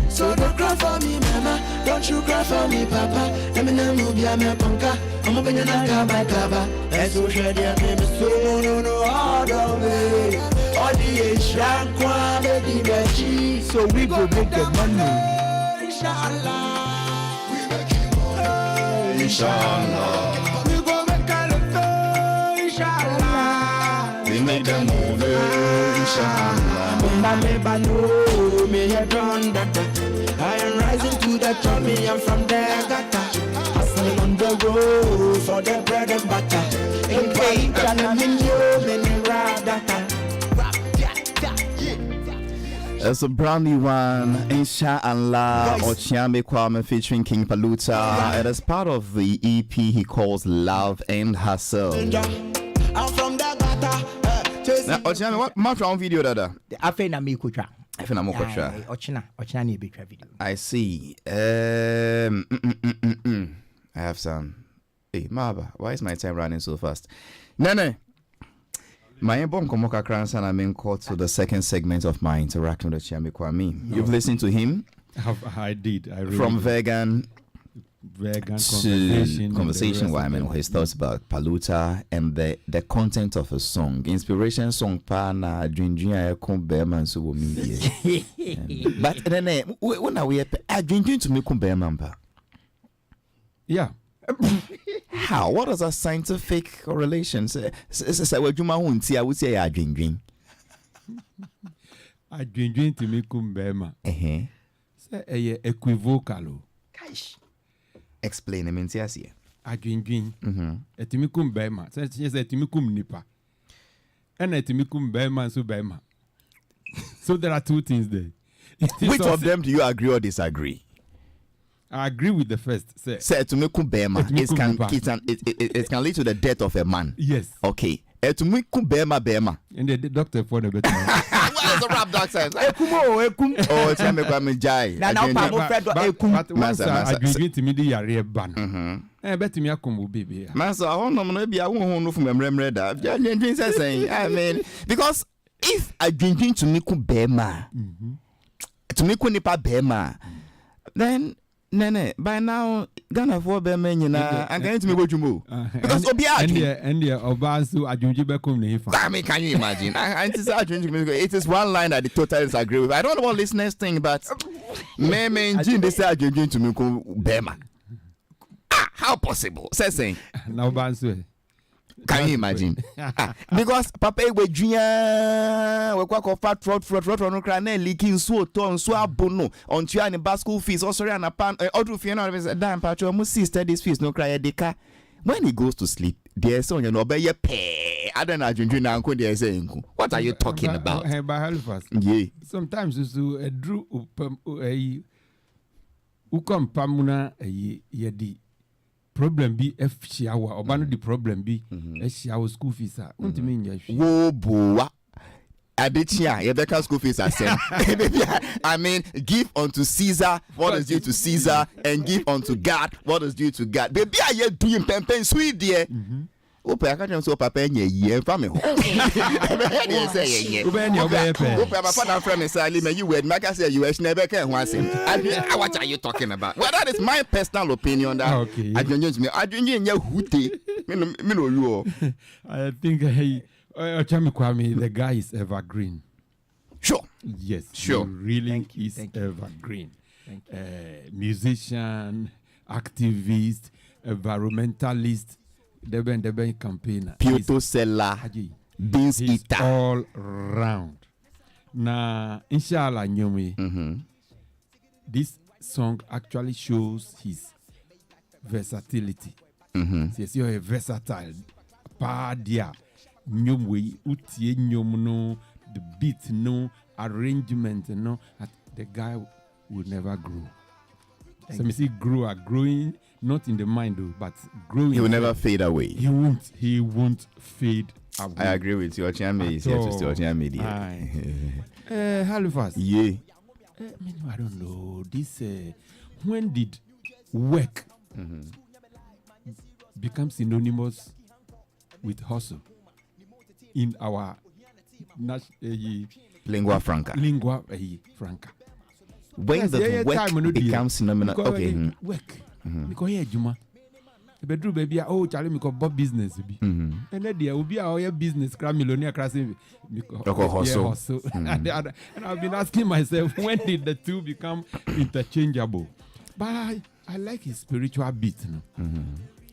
Speaker 3: So don't cry for me, mama. Don't you cry for me, papa. Let me know you be a me punka. I'm a banana by kaba. And so shady and name is so no other way. All the Asian quality veggie.
Speaker 8: So we go make the money.
Speaker 3: Inshallah. We make it money.
Speaker 4: Inshallah.
Speaker 3: We go make a living. Inshallah.
Speaker 4: We make the movie. Inshallah.
Speaker 3: I am rising to the top, me I'm from the gutter. Hustling on the road for the bread and butter. In pay, can many rap data.
Speaker 4: It's a brand new one, Inshallah, Ochiame Kwame featuring King Paluta. It is part of the EP he calls Love and Hustle.
Speaker 3: I'm from the gutter.
Speaker 4: Now, Ochiame, what match on video dada?
Speaker 8: I think I'm Mikutra.
Speaker 4: I think I'm Mikutra.
Speaker 8: Ochina need a video.
Speaker 4: I see. I have some. Hey, Maba, why is my time running so fast? Nene. My album Komoka Kransan, I'm in court to the second segment of my interaction with Chiame Kwame. You've listened to him?
Speaker 7: I did. I really
Speaker 4: From vegan
Speaker 7: to
Speaker 4: conversation where I mean his thoughts about Paluta and the content of a song. Inspiration song pa na Junjun Beman so media. But then when are we Junjun to me Beman pa?
Speaker 7: Yeah.
Speaker 4: How? What is a scientific correlation? I would say Junjun.
Speaker 7: adwendwen timi kum bema. Say equivocal.
Speaker 4: Gosh. Explain him in here.
Speaker 7: Adwendwen. Etimi kum bema. Say etimi kum nipa. And etimi kum bema so bema. So there are two things there.
Speaker 4: Which of them do you agree or disagree?
Speaker 7: I agree with the first.
Speaker 4: Say to me kubema. It can lead to the death of a man.
Speaker 7: Yes.
Speaker 4: Okay. To me kubema bema.
Speaker 7: And the doctor for the better.
Speaker 4: What is the rap doctor? Ekum. Oh, tell me kwa me jai.
Speaker 8: Na pa Fred ekum.
Speaker 7: But once I agree to me the yare ban. Bet me akum baby.
Speaker 4: Master, I don't know be I won't know from remember that. Saying, I mean, because if I drink to me kubema, to me kunipa bema, then Nene, by now, Ghana for Bemena, I'm going to me go to move. Because Obia
Speaker 7: and the Obasu Ajujibekum Nifa.
Speaker 4: I mean, can you imagine? It is one line that I totally disagree with. I don't know what listeners think, but me Jim they say Ajujin to me Bema. How possible? Saying
Speaker 7: now Bansu.
Speaker 4: Can you imagine? Because Papa we junior we kwa fat fraud no cry na leaking so ton so abono on tua ni school fees or sorry and pan odu fee na damn patcho mu sister this fees no cry deka. When he goes to sleep there so you know be ye pe adana junju na nko there say nko. What are you talking about?
Speaker 7: By Halifax.
Speaker 4: Yeah.
Speaker 7: Sometimes you a drew ukam pamuna ye problem be if shower or ban the problem be a shower school fees are untimi nya hwe
Speaker 4: wo boa adechia ye beka school fees are sent. I mean, give unto Caesar what is due to Caesar and give unto God what is due to God. Baby are you doing pempen sweet dear. Ope I can't so papa nye ye fa me ho. They say ye.
Speaker 7: Ope nye ope.
Speaker 4: Ope my father friend me say me you word make say you never can one say. What are you talking about? Well, that is my personal opinion that
Speaker 7: okay.
Speaker 4: Adwendwen nye hute. Me no you.
Speaker 7: I think hey Ochami Kwame, the guy is evergreen.
Speaker 4: Sure.
Speaker 7: Yes.
Speaker 4: Sure.
Speaker 7: He really is evergreen. Musician, activist, environmentalist, Deben campaigner.
Speaker 4: Pioto seller, beans eater.
Speaker 7: All round. Now, inshallah, Nyomi, this song actually shows his versatility. Yes, you're a versatile. Padia, Nyomwe, utie nyom no, the beat no, arrangement no, the guy will never grow. So me see growing, not in the mind though, but growing.
Speaker 4: He will never fade away.
Speaker 7: He won't fade away.
Speaker 4: I agree with you. Ochiame is here to stay. Ochiame
Speaker 7: Halifax.
Speaker 4: Yeah.
Speaker 7: I don't know. This when did work become synonymous with hustle in our
Speaker 4: lingua franca?
Speaker 7: Lingua franca.
Speaker 4: When the work becomes synonymous, okay.
Speaker 7: Work. Because here, Juma. Bedroom baby, oh, Charlie, me got business be. And then there will be our business, crime millionaire crashing. Hustle. And I've been asking myself, when did the two become interchangeable? But I like his spiritual beat. No?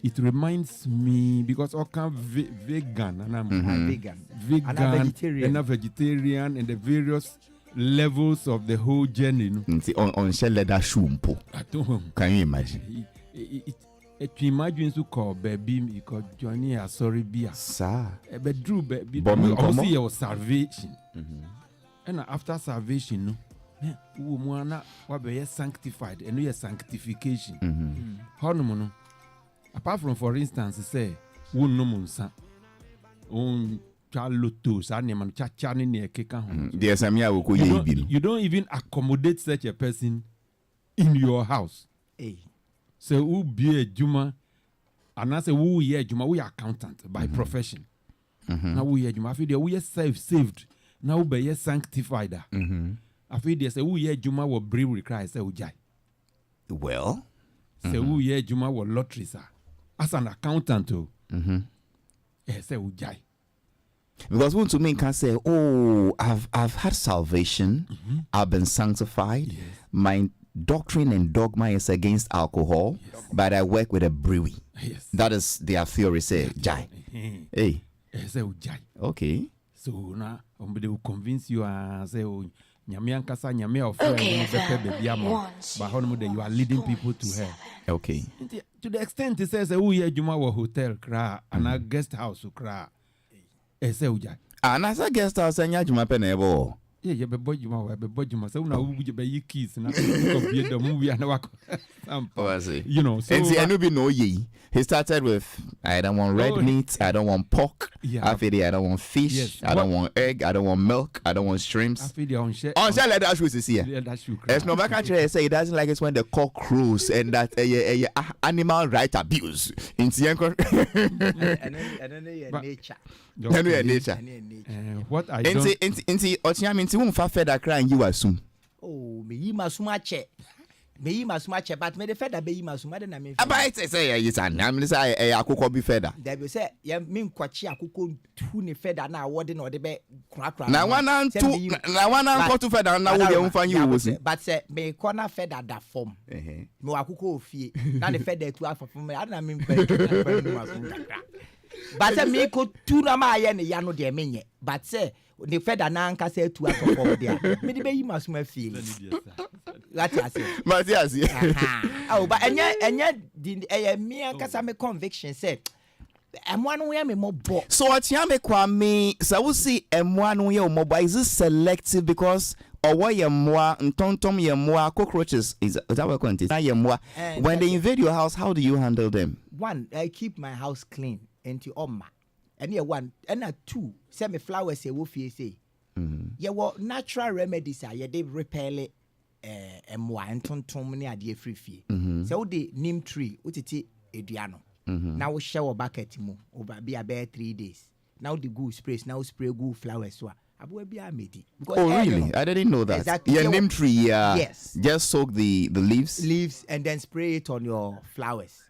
Speaker 7: It reminds me because I can vegan and I'm vegan and a vegetarian and the various levels of the whole journey.
Speaker 4: On shell leather shumpo. Can you imagine?
Speaker 7: It imagine to call baby because Johnny are sorry beer.
Speaker 4: Sir.
Speaker 7: But Drew baby also your salvation. And after salvation, woman what be sanctified and we sanctification. How no apart from for instance say won no munsa on chaloto sa ne man cha ne ne keka ho.
Speaker 4: There samia wo ko ye bi.
Speaker 7: You don't even accommodate such a person in your house. So who be a juma and I say who ye juma we accountant by profession. Now we ye juma feel we saved. Now be ye sanctified. I feel they say who ye juma will brewery cry say ujai.
Speaker 4: Well,
Speaker 7: say who ye juma will lottery sir. As an accountant too. Say ujai.
Speaker 4: Because one to me can say, oh, I've had salvation, I've been sanctified, my doctrine and dogma is against alcohol, but I work with a brewery. That is their theory. Say, Jai. Hey.
Speaker 7: Say, Jai.
Speaker 4: Okay.
Speaker 7: So now, they will convince you and say, oh, nyame ankasa nyame of friend no bepe baby ama but hono that you are leading people to her.
Speaker 4: Okay.
Speaker 7: To the extent it says who here juma wa hotel kra and a guest house kra. Say uja.
Speaker 4: And as a guest house anya juma penebo.
Speaker 7: Yeah, you be boy juma. So now we be keys na be the movie and work. You know, so
Speaker 4: and see, I know ye. He started with I don't want red meat, I don't want pork.
Speaker 7: Yeah.
Speaker 4: I don't want fish,
Speaker 7: yes.
Speaker 4: I don't want egg, I don't want milk, I don't want shrimps.
Speaker 7: I feel the on share.
Speaker 4: On share like that shoes is here.
Speaker 7: Yeah, that's true.
Speaker 4: There's no back actually say he doesn't like it when the cock crows and that animal right abuse. In
Speaker 8: And then nature.
Speaker 4: nature.
Speaker 7: What I
Speaker 4: don't inti ochiam inti won fa feather cry and you assume.
Speaker 8: Oh, me masumache. Me masumache, but me the feather be masumade na me.
Speaker 4: About say yes and I'm say akoko be feather.
Speaker 8: There be say ya me nkwachi akoko tu ne feather na awode na ode be kra.
Speaker 4: Na one and two na one and two feather na wo dey unfa you wo si.
Speaker 8: But say me corner feather da form. Me akoko ofie. Na the feather tu afofo me na me mpa. But say me ko tu na ma ye ne ya no de menye. But say the feather na anka say tu afofo there. Me de be yi masuma fie. That's it.
Speaker 4: Matias.
Speaker 8: Oh, but enya me anka me conviction say M1 we me more bo.
Speaker 4: So Ochiame Kwame, so we see M1 we mobile is it selective because or why yemwa ntontom yemwa cockroaches is that what quantity? Yemwa. When they invade your house, how do you handle them?
Speaker 8: One, I keep my house clean into Oma. And one, and two, send me flowers say wo fie say. Yeah, what natural remedies are they repel it mwa ntontom ne ade free. So the neem tree, utiti eduano. Now we shower bucket mu over be about 3 days. Now the good sprays, now spray good flowers so.
Speaker 4: Oh really? I didn't know that.
Speaker 8: Exactly.
Speaker 4: Your neem tree,
Speaker 8: yes.
Speaker 4: Just soak the leaves
Speaker 8: and then spray it on your flowers.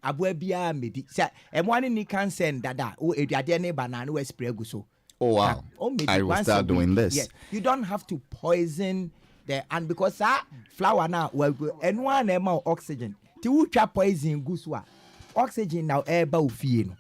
Speaker 8: Abwe bia medi. Say emwani ni can send dada. O eduade ne banana we spray go so.
Speaker 4: Oh wow. I will start doing this.
Speaker 8: Yes. You don't have to poison the and because that flower now well and one amount oxygen. Ti wu twa poison go so a oxygen now air ba ofie no.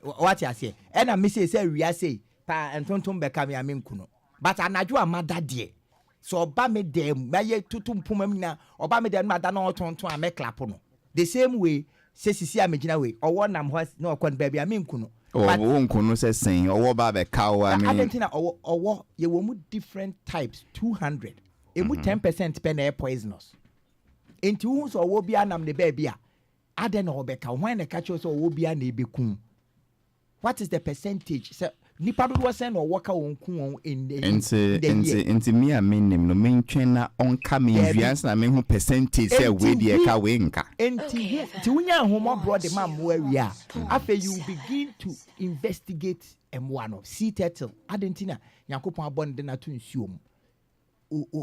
Speaker 8: What you say? And I say we are say pa entontom beka me amenkuno. But anadwo amada de. So oba me dem maye tutum pumam na oba me dem mada na otonton a me clap no. The same way say sisi amegina way owo nam ho na okon ba bia amenkuno.
Speaker 4: But wonkuno say sen owo ba be ka wa me.
Speaker 8: Adentina owo ye wo mu different types 200. Emu 10% pe na poisonous. Enti hu so owo bia nam ne ba bia aden na obeka when na catch so owo bia na ebekun. What is the percentage? So nipa do was send or work on kun in the
Speaker 4: into me a minim no mentwen na onka me vians na me hu percentage say we dey ka we nka
Speaker 8: enti ti unya homo bro the man mo area after you begin to investigate M1 of sea turtle adentina yakopon abon de na to nsuom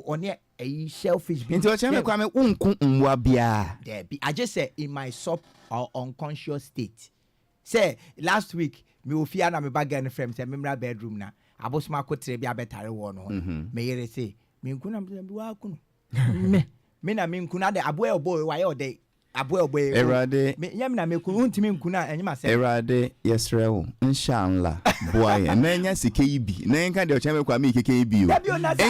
Speaker 8: on a shellfish
Speaker 4: into cheme kwa me unku nwa bia
Speaker 8: there be I just say in my sub or unconscious state say last week me ofia na me baga ne frame say memra bedroom na abosoma kotre bia betare wo no me yere say me nkuna me wa kunu me na me nkuna de aboy boy wa ye de aboy boy
Speaker 4: erade
Speaker 8: me nyam na me kunu ntimi nkuna enyima say
Speaker 4: erade yesrewo inshallah boy na nya sike yibi na nka de ochame kwa me keke yibi o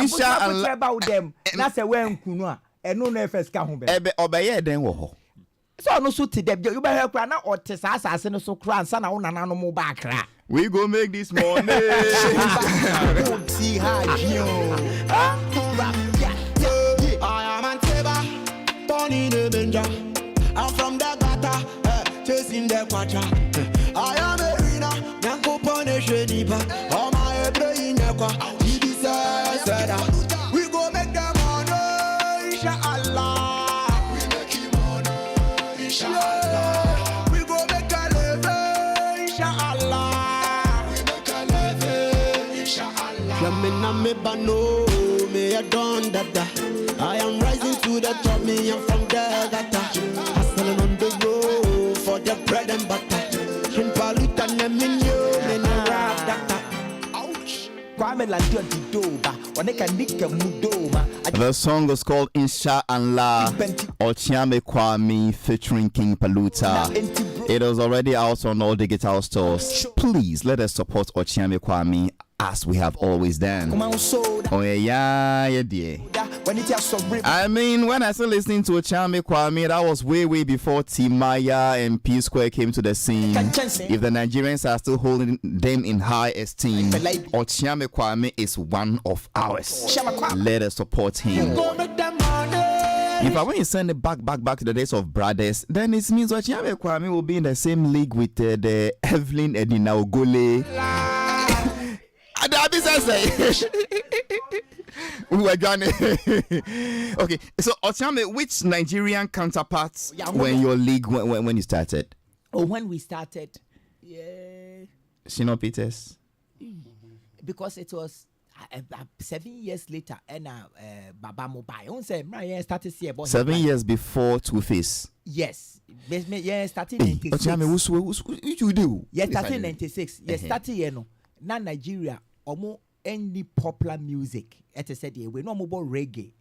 Speaker 8: inshallah ba dem na say we nkunu a eno no first ka ho be
Speaker 4: ebe obeye den wo ho
Speaker 8: so no so to dem you be hear kra na otesa asase no so kra ansa na wo nana no mo ba kra
Speaker 4: we go make this money
Speaker 8: see how you
Speaker 3: I am Anteba, born in the Benja. I'm from the Gata, chasing the Quacha. I am a winner, Yanko Punish Nipa. All my brain, we go make them money, inshallah. We make him money, inshallah. We go make a living, inshallah. We make a living, inshallah. Jamina me bano, me a don dada. I am rising to the top, me I'm from the Gata. Hustling on the road for the bread and butter. Shimpaluta neminyo, me na rap data. Ouch.
Speaker 8: Kwame la dio di doba, oneka nika mudoma.
Speaker 4: The song is called Inshallah Ochiame Kwame featuring King Paluta. It is already out on all digital stores. Please let us support Ochiame Kwame as we have always done. Oh yeah, dear. I mean, when I started listening to Ochame Kwame, that was way before Timaya and P Square came to the scene. If the Nigerians are still holding them in high esteem, Ochame Kwame is one of ours. Let us support him. If I want to send it back to the days of brothers, then it means Ochame Kwame will be in the same league with the Evelyn Edina Ogole. We were done. Okay, so Ochame, which Nigerian counterparts were in your league when you started?
Speaker 8: Oh, when we started, yeah.
Speaker 4: Shino Peters.
Speaker 8: Because it was 7 years later, and Baba Mobile. Started
Speaker 4: 7 years before Two Face.
Speaker 8: Yes, yeah, started
Speaker 4: Hey,
Speaker 8: 96.
Speaker 4: Ochame, you do?
Speaker 8: Yeah, started 96. Yeah, started now Nigeria. Omo any popular music. It said we no more reggae.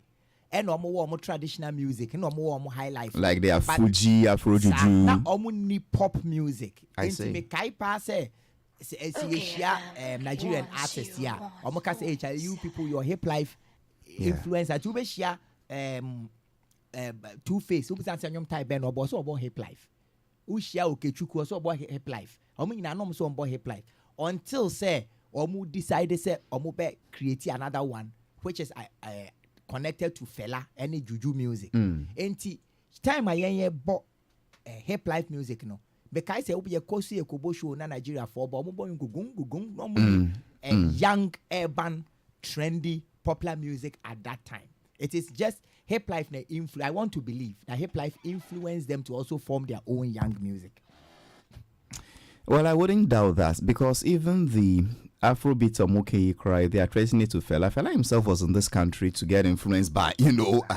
Speaker 8: And more traditional music. No more high life.
Speaker 4: Like they are Fuji, Afro Juju.
Speaker 8: Now omo ni pop music.
Speaker 4: I say.
Speaker 8: Me kai pass Nigerian artists here. Omo ka say you people your hip life influencer. To be share Two Face. Who say nyom type ben obo so obo hip life. Who share Okechukwu so obo hip life. Omo nyina no so obo hip life. Until say Omu decided say Omu be create another one which is connected to Fela any juju music. Enti time I bought hip life music no. Because say obi ekosi ekobo show na Nigeria for but omu boy gugun no young urban trendy popular music at that time. It is just hip life na I want to believe that hip life influenced them to also form their own young music.
Speaker 4: Well, I wouldn't doubt that because even the Afrobeat or Moke Cry, they are tracing it to Fela. Fela himself was in this country to get influenced by,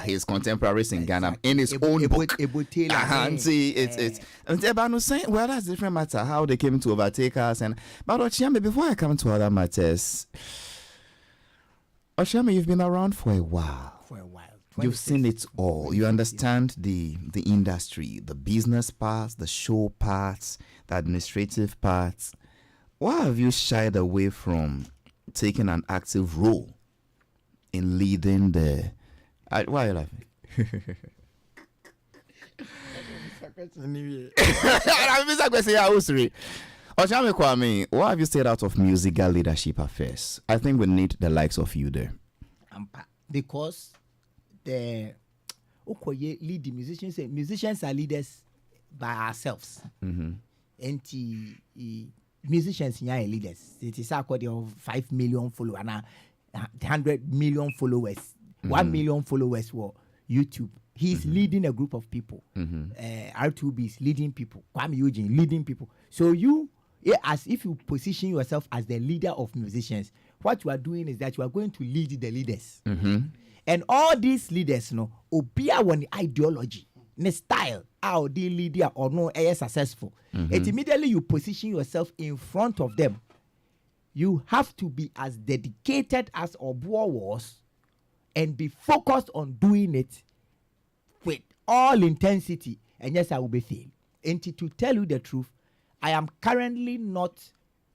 Speaker 4: his contemporaries in Ghana in his own book. And see, it's Ebano saying, well, that's a different matter how they came to overtake us. But Ochame, before I come to other matters, Ochame, you've been around for a while. You've seen it all. You understand the industry, the business parts, the show parts, the administrative parts. Why have you shied away from taking an active role in leading the... why are you laughing? Ochame Kwame, why have you stayed out of musical leadership affairs? I think we need the likes of you there.
Speaker 8: Because the lead musicians are leaders by ourselves. And musicians are leaders. It is according to 5 million followers and 100 million followers. 1 million followers for YouTube. He's leading a group of people. R2B is leading people. Kwame Eugene leading people. So you, as if you position yourself as the leader of musicians, what you are doing is that you are going to lead the leaders. And all these leaders, obia one ideology, ne style, how they leader or no are successful. And immediately you position yourself in front of them. You have to be as dedicated as Obuo was and be focused on doing it with all intensity. And yes, I will be failed. And to tell you the truth, I am currently not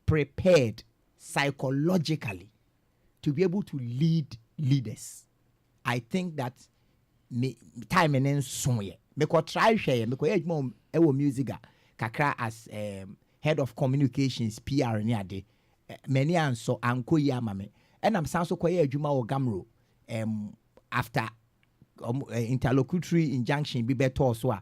Speaker 8: prepared psychologically to be able to lead leaders. I think that time and then somewhere. Me ko try share me ko ejmo ewo music kakra as head of communications PR ni ade many anso anko yi amame and I'm sanso ko ye adwuma o Gamro after interlocutory injunction bi beto so a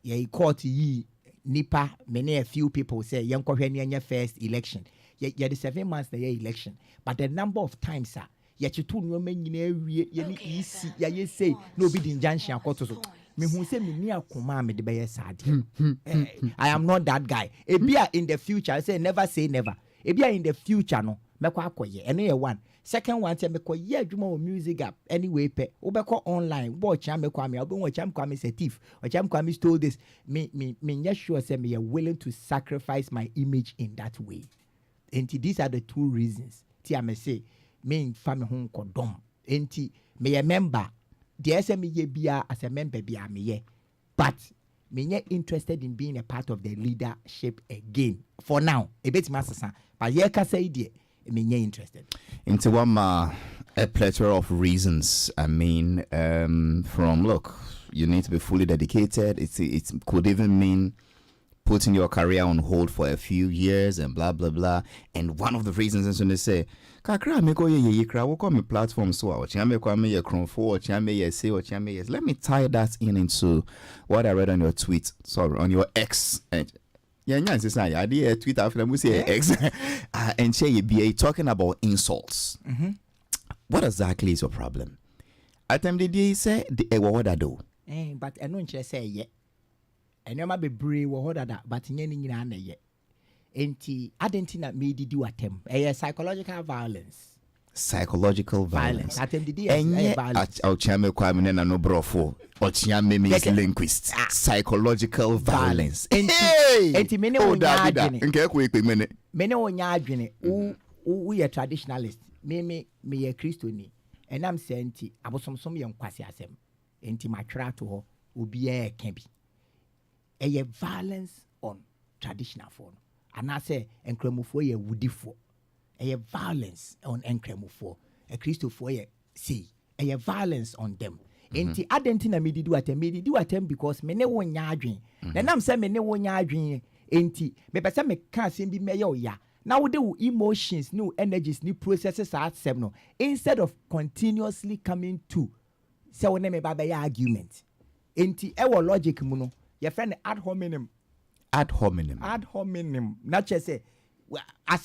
Speaker 8: ye court yi nipa many a few people say yanko hwe ne first election ye the 7 months na ye election but the number of times yechitu no manyina awie ye ni isi ye say no be the injunction akoto so me hu say me ni akoma me de be sad. I am not that guy. Ebia in the future, I say never say never. Ebia in the future no mekwa akoye eno ye one. Second one say mekwa ye adwuma o music app anyway pe obekọ online watch am mekwa me obo watch am kwa me thief watch am kwa me stole this me nye sure say me willing to sacrifice my image in that way. And these are the two reasons ti am say me family home kodom enti me a member the SME ye bia as a member bia me ye but me ye interested in being a part of the leadership again for now a bit masasa but ye ka say die me interested.
Speaker 4: Into one a plethora of reasons. I mean, from look, you need to be fully dedicated. It could even mean putting your career on hold for a few years and blah blah blah. And one of the reasons is when they say, "Kakra me go ye kra wo come platform so or chame kwa me ye kronfo or chame ye say or chame yes." Let me tie that into what I read on your tweet. Sorry, on your X. Yeah, I did a tweet after I say X. And say you be talking about insults. What exactly is your problem? At time did you say the what I do?
Speaker 8: But I don't say yet. And you might be brave or that, but in any yet. Enti adentina me did you attempt a psychological violence.
Speaker 4: Psychological violence.
Speaker 8: Attempt the
Speaker 4: violence. I'll chame kwame na no brofo. Or chame me is linguist. Psychological violence.
Speaker 8: Enti mene o nyadwene.
Speaker 4: Nke ko ekpe mene.
Speaker 8: Mene o nyadwene. We a traditionalist. Me a Christian. And I'm saying enti abosomsom ye nkwase asem. Enti matwra to ho obi e ka bi. A violence on traditional form. And I say, enkramufo ye wudifo. A violence on enkramufo. A Christopher ye see. A violence on them. Enti adentina me do attempt because me ne wo nyadwen. Then I'm saying me ne wo nyadwen. Enti me pese me can say be me ya. Now the emotions, new energies, new processes are at no. Instead of continuously coming to say when me ba argument. Enti ewo logic muno. Your friend ad hominem. Not just say, I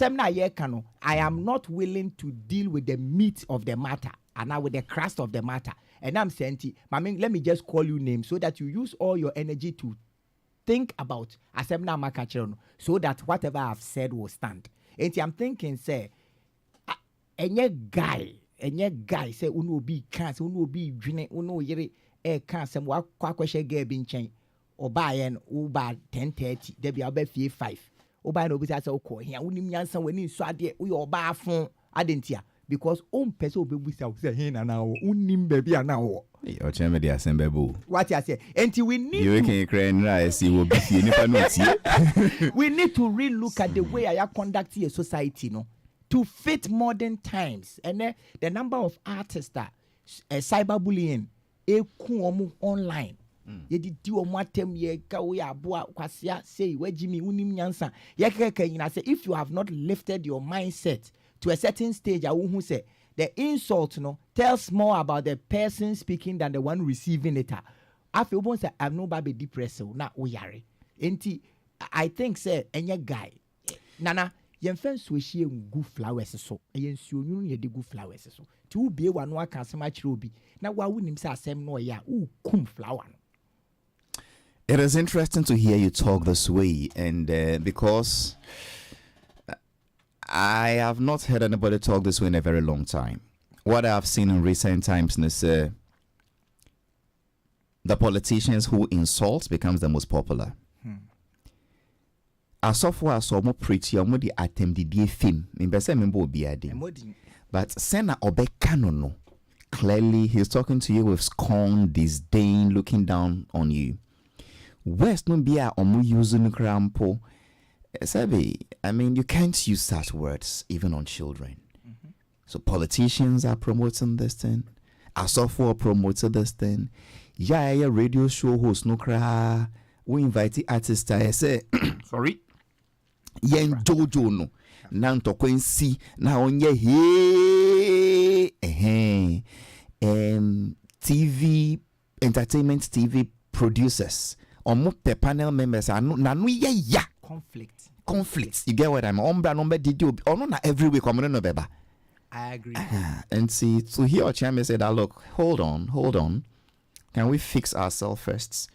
Speaker 8: am not willing to deal with the meat of the matter and now with the crust of the matter. And I'm saying, Mami, let me just call you names so that you use all your energy to think about so that whatever I've said will stand. And I'm thinking, say, any guy, say, uno be cancer, uno be drinking, uno yere, cancer, what question get being changed. Or buy an Uber 10:30, there be about 5. Or buy no business or call here. Unim Yansan when you saw the we or bar phone identia because person be without say hin and now unim baby and now.
Speaker 4: Your chamber the assembly.
Speaker 8: What I say, and we need
Speaker 4: you can cry rice, you will be
Speaker 8: we need to relook at the way I conduct a society, no, to fit modern times. And the number of artists that cyberbullying online. Ye di omatem ye ka we aboa kwasia say we jimi unim nyansa ye keke nyina say if you have not lifted your mindset to a certain stage I who say the insult no tells more about the person speaking than the one receiving it. After you say I'm no baby depressed na oyare enti I think say enye guy nana yen fen so hie ngu flowers so yen suo nyunu ye de gu flowers so ti u bie wa no aka asema kire obi na wa wunim say asem no ya u kum flower no.
Speaker 4: It is interesting to hear you talk this way, and because I have not heard anybody talk this way in a very long time. What I have seen in recent times is the politicians who insult becomes the most popular. As of as more pretty, or the attempt the film in but Sena Obekanono clearly he's talking to you with scorn, disdain, looking down on you. West no be a omu using crampo. I mean, you can't use such words even on children. So politicians are promoting this thing. Asofo promoted this thing. Yeah, radio show host no cra. We invite artists. I say, sorry. Yen Jojo no. Nanto kwensi na onye he. TV entertainment TV producers. Omo pe panel members are no ya conflicts. You get what I'm ombra number did you or not every week I'm no beba.
Speaker 8: I agree.
Speaker 4: And see to hear our chairman say that look, hold on. Can we fix ourselves first?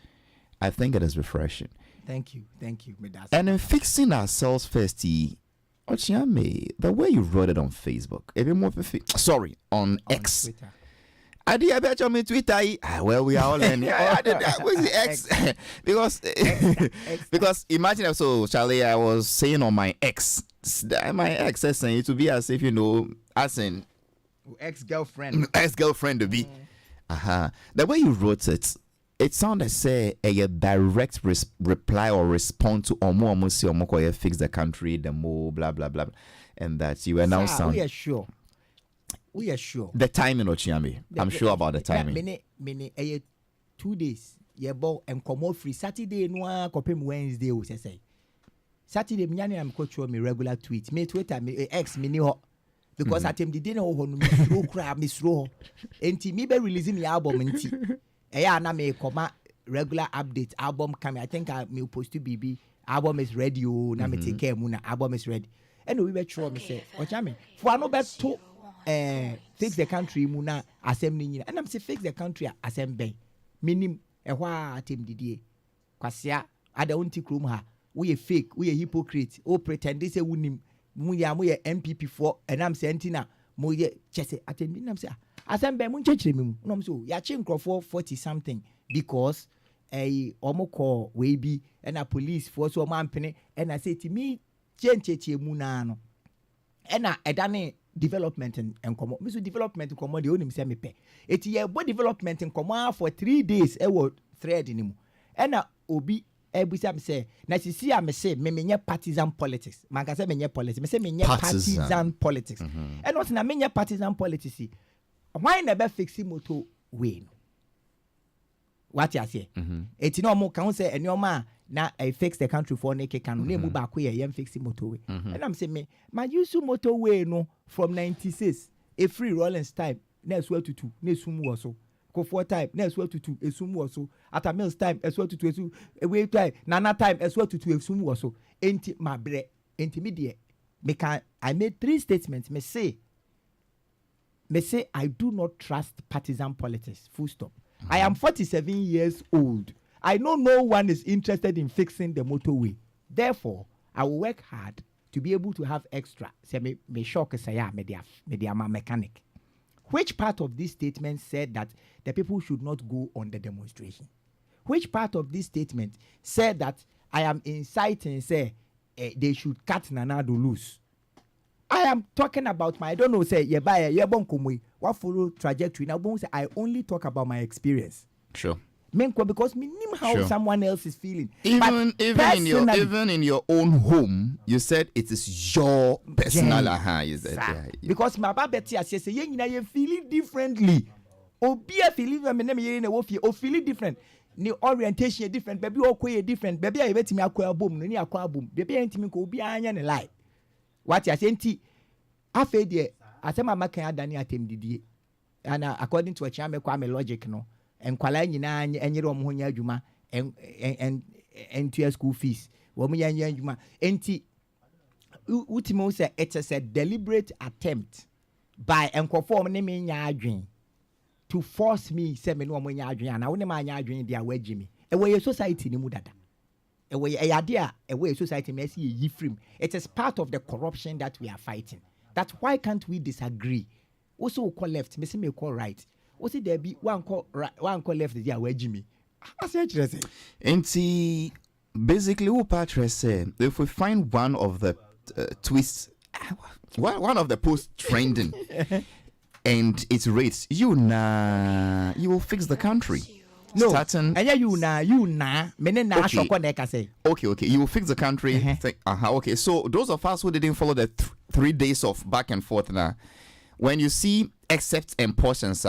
Speaker 4: I think it is refreshing.
Speaker 8: Thank you, Midas.
Speaker 4: And in fixing ourselves first, Ochiame, the way you wrote it on Facebook, even more on X.
Speaker 8: Twitter.
Speaker 4: I did bet on me Twitter. Well, we are all in. I did that with the X because imagine so Charlie, I was saying on my ex saying it to be as if as in
Speaker 8: ex-girlfriend
Speaker 4: to be. The way you wrote it sounded say a direct reply or response to omo fix the country, the more blah blah blah. and that you were now sound.
Speaker 8: We are sure.
Speaker 4: The timing, Ochiami. I'm sure about the timing.
Speaker 8: Many 2 days. Yeah, and come off free Saturday. No, copy Wednesday. We say Saturday. Me I'm coach me regular tweet. Me Twitter me X me new because at him the dinner me slow crab me slow. Enti me be releasing the album enti. Yeah, na me come regular update album coming. I think I me post to BB album is ready. Oh, na me take care. Muna album is ready. And we be sure me say Ochiami. For no bet to fix the country muna assembly. And I'm say fix the country assembly. Minim. Ehwa atem didie kwasia ada wonti krom ha we fake we hypocrite o pretend say wunim mu ya MPP for enam say antina mo ye chese atem nam say asembe mu nchechire me mu no so ya chi nkrofo 40 something because omoko we bi na police for so mampene na say ti mi chencheche mu na no na edane development and come me so development come the onim say me pe eti ye bo development come for 3 days e wo thread ni mu na obi ebusa me say na sisi am say me menye partisan politics man ka say menye politics me say menye partisan politics and what na menye partisan politics why na be fix motor way no what you say eti no mo kan say enioma na I fix the country for ne can na mu ba ko ye fix motorway and I'm say me my use motorway no from 96 a free Rollins time na so tutu na esum wo so ko for time na so tutu esum wo so at Mills time so tutu esu away time nana time so tutu esum wo so enti mabre enti me de me can I made 3 statements me say I do not trust partisan politics full stop. I am 47 years old. I know no one is interested in fixing the motorway. Therefore, I will work hard to be able to have extra. Say me shock say media mechanic. Which part of this statement said that the people should not go on the demonstration? Which part of this statement said that I am inciting say they should cut Nana Addo loose? I am talking about my, I don't know, say, what follow trajectory. Now, say, I only talk about my experience.
Speaker 4: Sure.
Speaker 8: Because me know how someone else is feeling.
Speaker 4: Even in your own home, you said it is your personal you said, yeah.
Speaker 8: Because my babeti as say you feeling differently. Obia feeling feeling different. Ni orientation different. Baby okwe different. Baby I bet me akwa boom. Ni akwa boom. Baby ntimi ko obi anya ne lie. What you say nti afa de asema makan adani atem didie. And according to a chame kwa me logic no. Enkwala nyina enyere omo honya adwuma en to school fees wo mo yanya adwuma enti ultimo say it is a deliberate attempt by enkofo ne me nya adwen to force me say me no omo nya adwen na wo ne ma nya adwen dia wagi me e wo ye society ni mu dada e wo ye yade a e wo ye society me see ye frame. It is part of the corruption that we are fighting. That why can't we disagree? Also call left me say me call right. What's it there be one call left the where Jimmy? I said,
Speaker 4: basically, what Patrick said, if we find one of the twists, one of the posts trending, and it rates, you will fix the country.
Speaker 8: No,
Speaker 4: starting.
Speaker 8: And you
Speaker 4: Okay, you will fix the country. Okay, so those of us who didn't follow the 3 days of back and forth now, when you see excepts and portions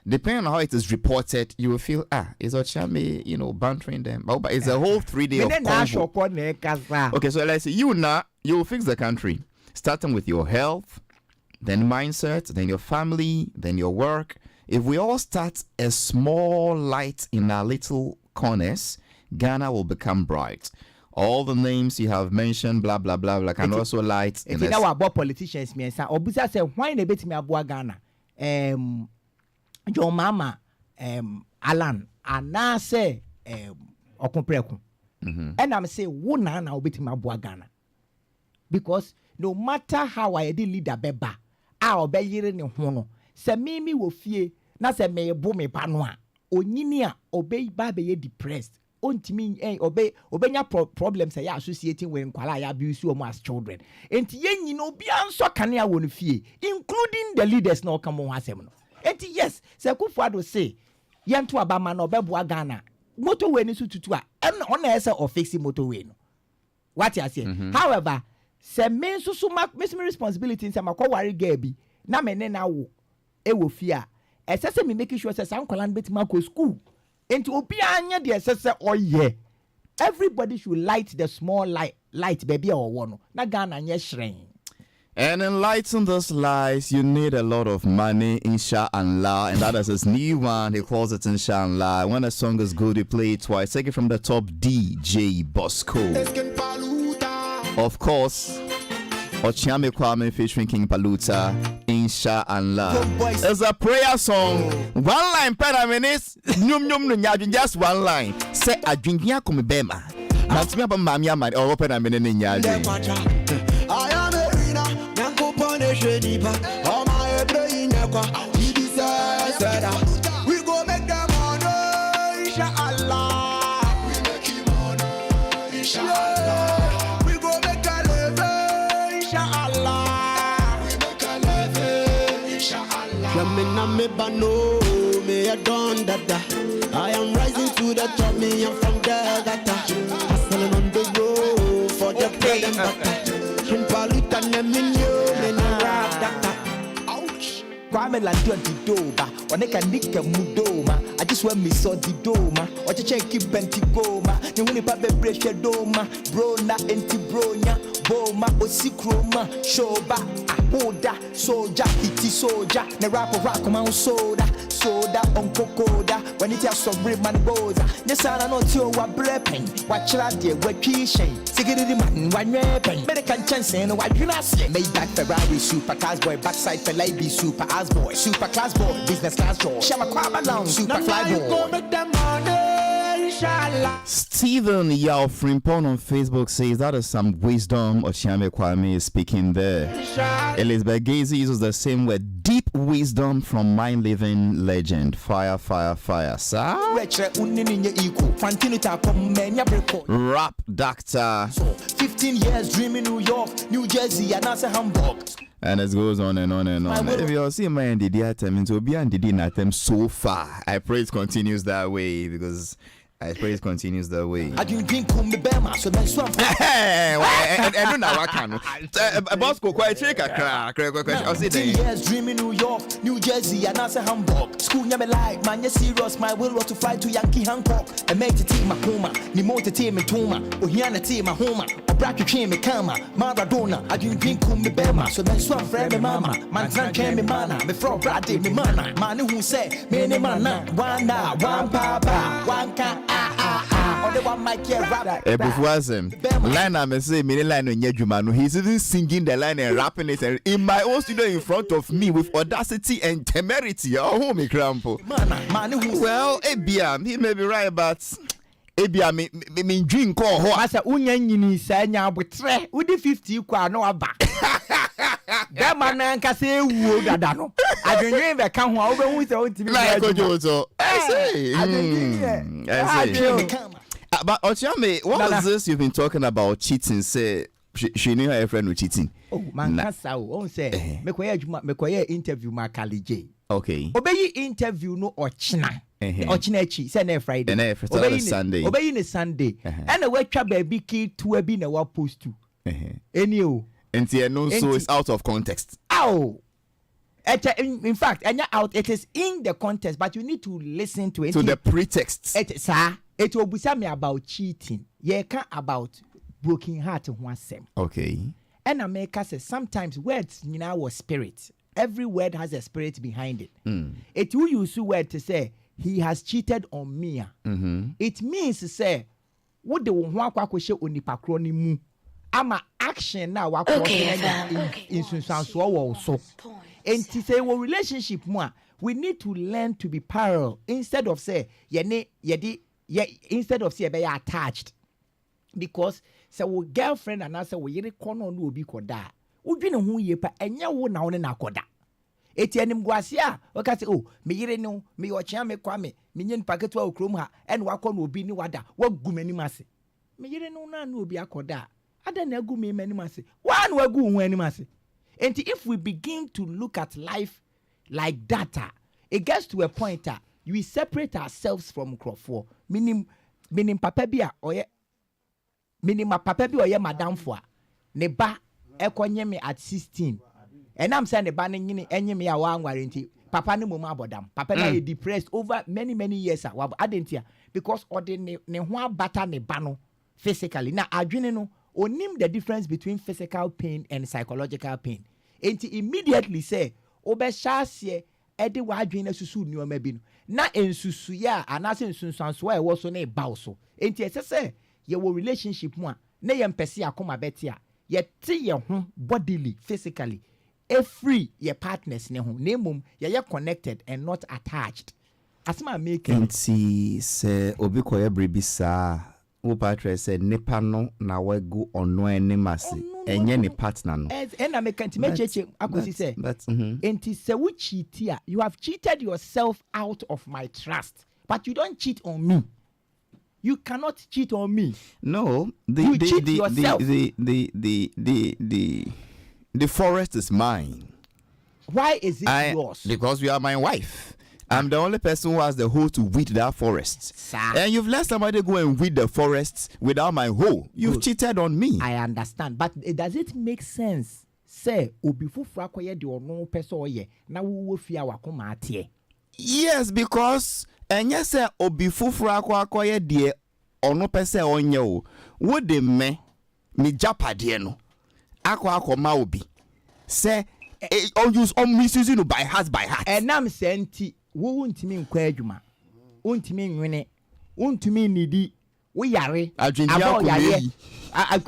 Speaker 4: depending on how it is reported, you will feel it's Ochame, bantering them. But it's a whole 3 day of convo. Okay, so let's say you will fix the country, starting with your health, then mindset, then your family, then your work. If we all start a small light in our little corners, Ghana will become bright. All the names you have mentioned, blah blah blah blah, can also light.
Speaker 8: If you know about politicians, me say, Obusa say, why ne beti me aboa Ghana? John Mama, Alan, and now say, Okompreku. And I'm say, one na obeti me aboa Ghana. Because no matter how I did lead a beba, I obey yere ne hono. Se me wo fie, na se me bo me panoa. Onyini a obey ba be depressed. Ontimi obey nya problems say associating with nkwala ya abuse omo as children. Enti yenyi no obi anso kanea won fie, including the leaders na come ho asem no. Enti yes, se Kufuado say yento abama na obeboa Ghana. Motorway ni so tutu a em na ona ese of fixing motorway no. What you say? However, se men so miss me responsibility in sama ko ware gabi na me ne na wo e wo fia esese me make sure say san kwalan betima ko school enti obi anya de esese oye everybody should light the small light baby or no na Ghana anya shrine.
Speaker 4: And enlighten those lies, you need a lot of money, inshallah. And that is his new one. He calls it inshallah. When a song is good, he play it twice. Take it from the top, DJ Bosco. Of course, Ochiame Kwame featuring King Paluta, inshallah. It's a prayer song. One line, Penaminis, just one line. Say, I drink Yakum Bema. That's me about Mamia, my open a minute in Yaji.
Speaker 3: We go make them honor, inshallah. We make him honor, inshallah. We go make a leve, inshallah. We make a leve, inshallah. Jamina me bano, me a don dada. I am rising to the top, me I'm from the gata. Hustling on the road for the bread and butter. Chimpaluta ne minyo, me na rap data.
Speaker 8: Kwame Landio di Doba, Waneka Nika Mudoma. I just want me saw the Doma, or to check keep Bentigoma, the Winnie Pabe Brescia Doma, Brona, Enti Bronya, Boma, Osikroma, Shoba, Ahoda, Soja, Iti Soja, Nerapo Rakoman Soda, Uncle Koda, when it has some man boza. Yes, I know you are brepping, what Chiladi, what Kishin, Sigurd man, one rapping, American chance and what you not say. Made back Ferrari, super class boy, backside for lady, super ass boy, super class boy, business class boy, Shamakwaba Lounge, super fly boy.
Speaker 4: Stephen Yao Frimpon on Facebook says that is some wisdom Ochiame Kwame is speaking there. Elizabeth Gazy uses the same word, deep wisdom from mind living legend. Fire, fire, fire. Sir? Rap doctor.
Speaker 8: 15 years dreaming New York, New Jersey, and also Hamburg.
Speaker 4: And it goes on and on and on. If you see my NDD item, it will be NDD item so far. I pray it continues that way because I pray it continues that way.
Speaker 8: I didn't drink me bema, so then swamp.
Speaker 4: I don't know what can. Boss go quite trick a crack.
Speaker 8: 15 years dreaming New York, New Jersey, and also Hamburg. School never like, man, you serious. My will was to fly to Yankee Hancock. And make the team my homa, Nimo the team in Toma, Ohiana team my homa, a bracket came me kama, Maradona. I didn't drink me bema, so then swamp friend me mama. Man, Frank came me mana, me from Brady me mana. Man who say, me ne mana, one da, one papa, one can.
Speaker 4: Line I'm saying, many line on Yejumanu. He's even singing the line and rapping it in my own studio in front of me with audacity and temerity. Oh, me crampo. Well, Ebia, he may be right, but Ebia, me drink or
Speaker 8: I said, Unyan, Sanya, with 50 no aba. That man can say, Woodano. I don't even come over with the old TV.
Speaker 4: I say. But Ochiame, what is this you've been talking about cheating? Say she knew her friend was cheating.
Speaker 8: Oh, man, that's how on say. Me koye interview ma Kalije.
Speaker 4: Okay.
Speaker 8: Obey interview no Ochina. Ochina chi say na Friday.
Speaker 4: Obey Sunday.
Speaker 8: Obey na Sunday. And we twa baby ki to be na wa post to. Any
Speaker 4: and no, so it's out of context.
Speaker 8: Ow. In fact, and out, it is in the context, but you need to listen to it.
Speaker 4: To the pretext.
Speaker 8: It will be something about cheating. Yeah, about broken heart and one same.
Speaker 4: Okay.
Speaker 8: And America says sometimes words, you know, was spirit. Every word has a spirit behind it. It will use a word to say, he has cheated on me. It means to say, what the one kwakoshe onipakro mu. Ama action now in so. And to say well relationship more, we need to learn to be parallel instead of say instead of say be attached. Because say we girlfriend and say we yere kono no obi koda. Udwene ho ye pa enya wo na wo na koda. Eti anim gwase a we ka say oh me yere no me ochia me kwa me nyen paketu a okrom ha en wakọ no obi ni wada wagu mani mase. Me yere no na no obi akoda. Ada na agu me mani mase. Wa na wagu ho ani mase. And if we begin to look at life like data, it gets to a point that we separate ourselves from Crawford. Meaning papa bia oye meaning my papa bi oye madam for ne ba ekonye me at 16 and I'm saying the banning enye me a wan warranty papa ne mama abodam papa na depressed over many years adentia because ordinary ne ho abata ne ba no physically na adwene no onim the difference between physical pain and psychological pain enti immediately say obehyasie ede wadwene susu nioma bi no na ensusu ya anase ensunsanso a ewo so na eba so enti esese ye wo relationship mu a na ye mpese akoma beti a ye te ye ho bodily physically free your partners ne ho na mum ye connected and not attached asma make
Speaker 4: enti se obi koye bribisa wo patre se nipa no na wegu ono enimase enye ne partner no
Speaker 8: and I make cheche akosi say enti se wo cheat here you have cheated yourself out of my trust but you don't cheat on me. You cannot cheat on me.
Speaker 4: No,
Speaker 8: you cheat yourself.
Speaker 4: The forest is mine.
Speaker 8: Why is it yours?
Speaker 4: Because you are my wife. I'm the only person who has the hoe to weed that forest.
Speaker 8: Sir.
Speaker 4: And you've let somebody go and weed the forest without my hoe. You've cheated on me.
Speaker 8: I understand, but does it make sense? Say, obifu frakoye di ono peso oye na wo fia wakoma atie.
Speaker 4: Yes, because enye se obifu frakoye di ono pese onye o. Wo de me japade no. Akoma obi. Say use misuse no by heart.
Speaker 8: And I'm saying wo wontimi nkwa adwuma wontimi nwene wontimi nidi wo yare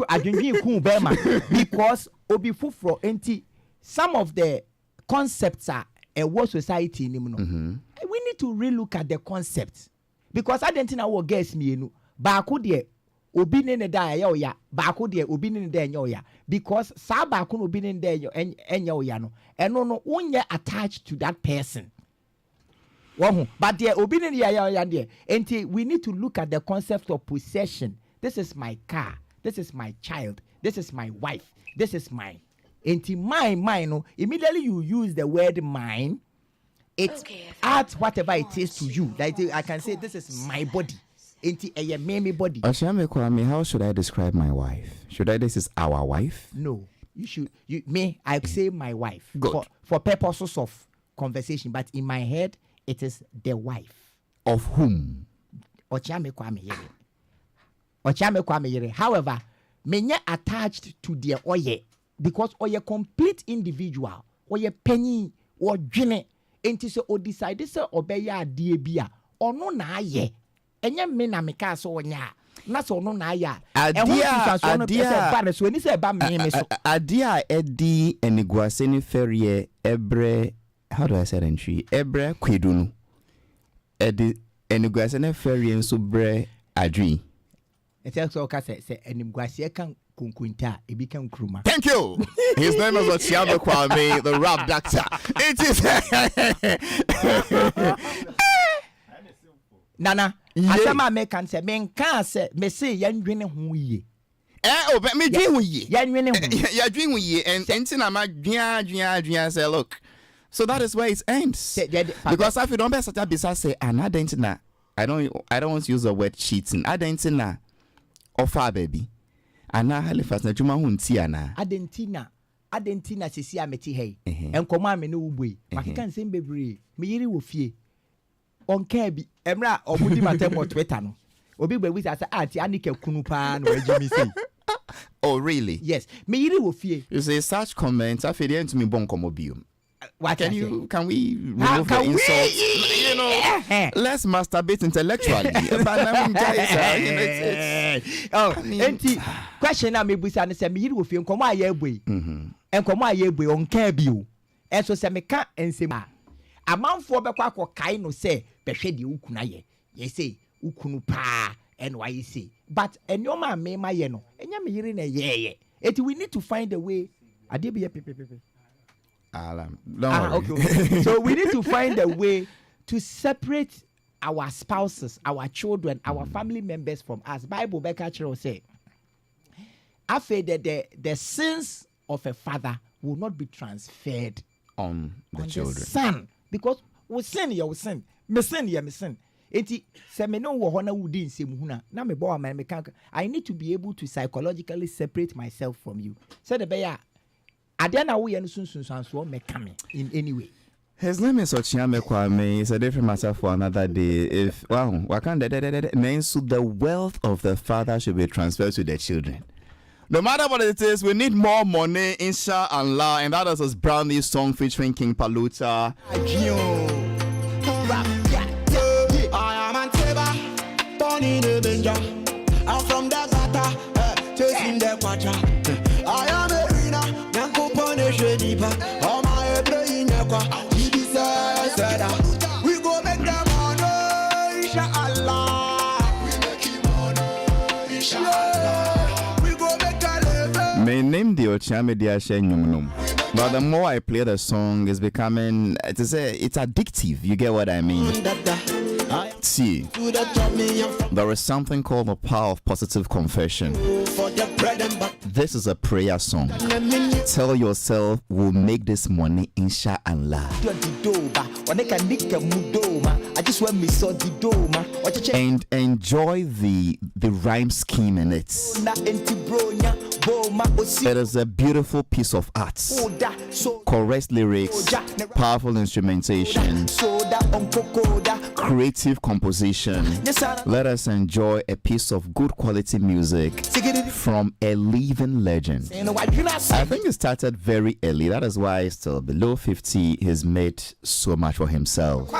Speaker 8: adwendwen ku bema because obi fufro enti some of the concepts are a world society nim no we need to relook at the concept because I don't know what guess me enu baako de obi ne da ya oya baako de obi ne da enya oya because sa baako no obi ne da enya oya no eno no wonye attached to that person. But there, we need to look at the concept of possession. This is my car. This is my child. This is my wife. This is mine. Mine. Immediately you use the word mine. It adds whatever it is to you. Like I can say, this is my body. Me body.
Speaker 4: How should I describe my wife? This is our wife?
Speaker 8: No, you should. I say my wife.
Speaker 4: Good.
Speaker 8: For purposes of conversation, but in my head. It is the wife.
Speaker 4: Of whom?
Speaker 8: However, menya attached to the oye because oye complete individual, oye penny or dwene enti se o decide se obeya adie bia ono na aye enye me na meka so onya na so ono na aye
Speaker 4: adia edi eniguase ni ferie ebre. How do I say entry? Ebre kwedunu. Edi eniguase na ferry enso bre adwi.
Speaker 8: Etexo ka say eniguase kan kunkunta ebi kan kruma.
Speaker 4: Thank you. His name is Ochiame Kwame, the rap doctor. It is
Speaker 8: Nana, asama me kan say men kan say me say yandwene ho yie.
Speaker 4: But me dream with ye.
Speaker 8: Yandwene ho.
Speaker 4: Ya dream with ye and entina ma dwan say look. So that is where it ends. Because if you don't be such a business, say, and I don't want to use the word cheating. I don't know. Offer baby. And now Halifax na juma hunti ana.
Speaker 8: Adentina sisi ameti hey. En koma me no ubwe. Makika nsem bebre. Me yiri wo fie. Onka bi. Emra omudi matem Twitter no. Obi gbe wisi asa anti anike kunu pa no ejimi say.
Speaker 4: Oh really?
Speaker 8: Yes. Me yiri wo fie.
Speaker 4: You say such comments afede into me bon komobium.
Speaker 8: What
Speaker 4: can we remove the insults? You know, let's masturbate intellectually.
Speaker 8: Question na me busa ne se me yiri wo fie nkomo aye egbe. Nkomo aye egbe onka bi o. Enso se me ka ensem a. Amanfo bekwa akokai no se behwe de ukunu aye. Ye say ukunu pa and why you say. But enyoma me ma ye no. Enya me yiri na ye. We need to find a way. Ade be pepe. Okay. So we need to find a way to separate our spouses, our children, our family members from us. Bible Bekachiro say, I feel that the sins of a father will not be transferred
Speaker 4: on the children.
Speaker 8: The son, because we sin, you sin. Me sin, me sin. Eti se me no wo ho na wudi nsem hu na me bo am me kan I need to be able to psychologically separate myself from you. So the beya Adena we and soon so me coming in any way.
Speaker 4: His name is Ochiame Kwame. It's a different matter for another day. If the wealth of the father should be transferred to the children. No matter what it is, we need more money, inshallah, and that is his brand new song featuring King Paluta.
Speaker 3: I am Anteba, born in a Benja. I'm from the Gata, chasing the Quacha. I am a winner, Nanko Punish Deeper. All my brain, we go make them honor, inshallah. We make him honor, inshallah. We go make a level.
Speaker 4: My name the Ochiame Diashe Nyumnum. But the more I play the song, it's becoming, it's addictive. You get what I mean? See, there is something called the power of positive confession. This is a prayer song. Tell yourself, we'll make this money, inshallah. And enjoy the rhyme scheme in it. It is a beautiful piece of art. Correct lyrics, powerful instrumentation, creative composition. Let us enjoy a piece of good quality music from a living legend. I think it started very early. That is why still below 50 he's made so much for himself.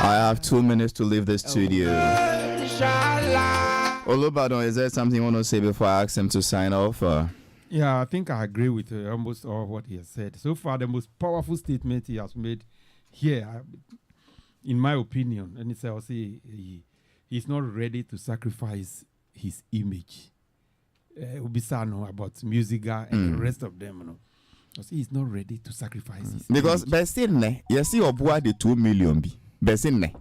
Speaker 4: I have 2 minutes to leave the studio. Olubadon, is there something you want to say before I ask him to sign off?
Speaker 7: Yeah, I think I agree with almost all what he has said. So far, the most powerful statement he has made here, in my opinion, and it's also he's not ready to sacrifice his image. Ubisano about Musiga and the rest of them, you know. He's not ready to sacrifice his
Speaker 4: because
Speaker 7: image.
Speaker 4: Besine, you see Obua the 2 million be. Besine.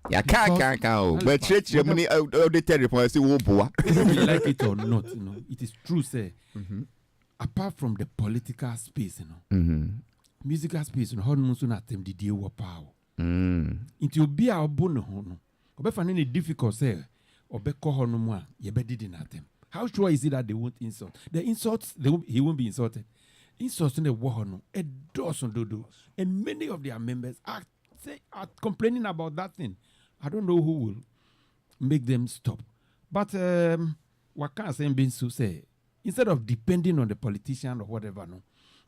Speaker 4: Ya can't but church money the territory see Obua.
Speaker 7: Whether you like it or not, you know, it is true, say. Apart from the political space, you know, musical space, you know, how much na them the deal with power. It will be our bono, no. Obe finding it difficult, say, obe koho no more, ye be did at them. How sure is it that they won't insult? The insults, he won't be insulted. Insults in the war, no, a dozen do, and many of their members are complaining about that thing. I don't know who will make them stop. But what can I say? Being so say. Instead of depending on the politician or whatever, no,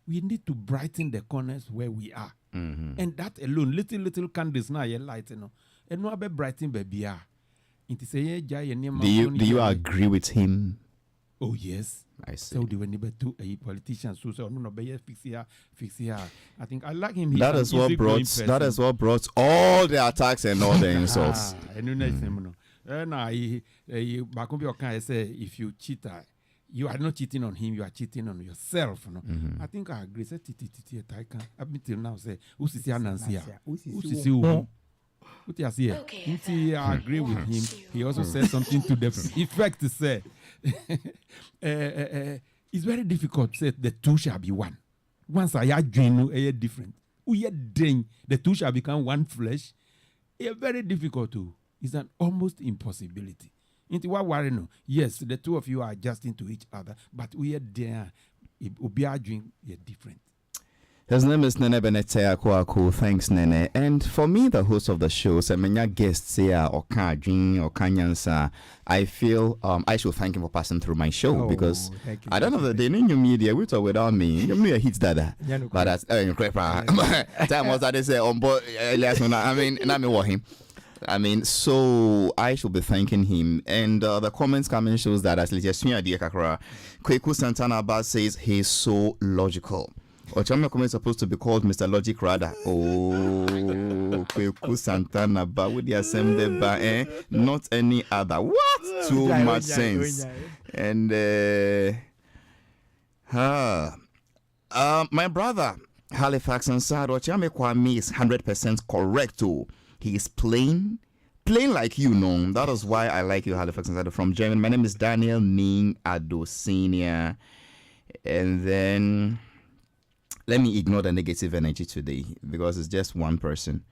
Speaker 7: we need to brighten the corners where we are. And that alone, little candles now, you light, you know, and no be brighten baby. Do
Speaker 4: you agree with him?
Speaker 7: Oh yes,
Speaker 4: I see.
Speaker 7: So they were never to a politician. So no, be fix here. I think I like him.
Speaker 4: That is what brought all the attacks and all the insults.
Speaker 7: I say if you cheat. You are not cheating on him, you are cheating on yourself. No? I think I agree. Say, I can up until now say, who's this Nancy? Okay, I agree with him. He also said something to the effect to say, it's very difficult to say the two shall be one. Once I are dream, different. We are dream, the two shall become one flesh. It's very difficult to. It's an almost impossibility. Into what worry no? Yes, the two of you are adjusting to each other, but we are there. We are doing different.
Speaker 4: His name is Nene Benete Akwaku. Thanks, Nene. And for me, the host of the show, Semenya guests here, or Kajin, or Kanyansa, I feel I should thank him for passing through my show because I don't know that they know your media with or without me. You know, hits that. But that's time was that they say on board. I mean, not me or him. I mean, so I should be thanking him. And the comments coming shows that as Kweku Santana Bas says he's so logical. Ochama is supposed to be called Mr. Logic rather. Oh, Kweku Santana Bas with the assembly bar, not any other. What? Too much sense. And my brother Halifax Addo, Ochama Kwame is 100% correct too. He is plain like you know. That is why I like you, Halifax Addo from German. My name is Daniel Ning Addo Senior. And then let me ignore the negative energy today because it's just one person.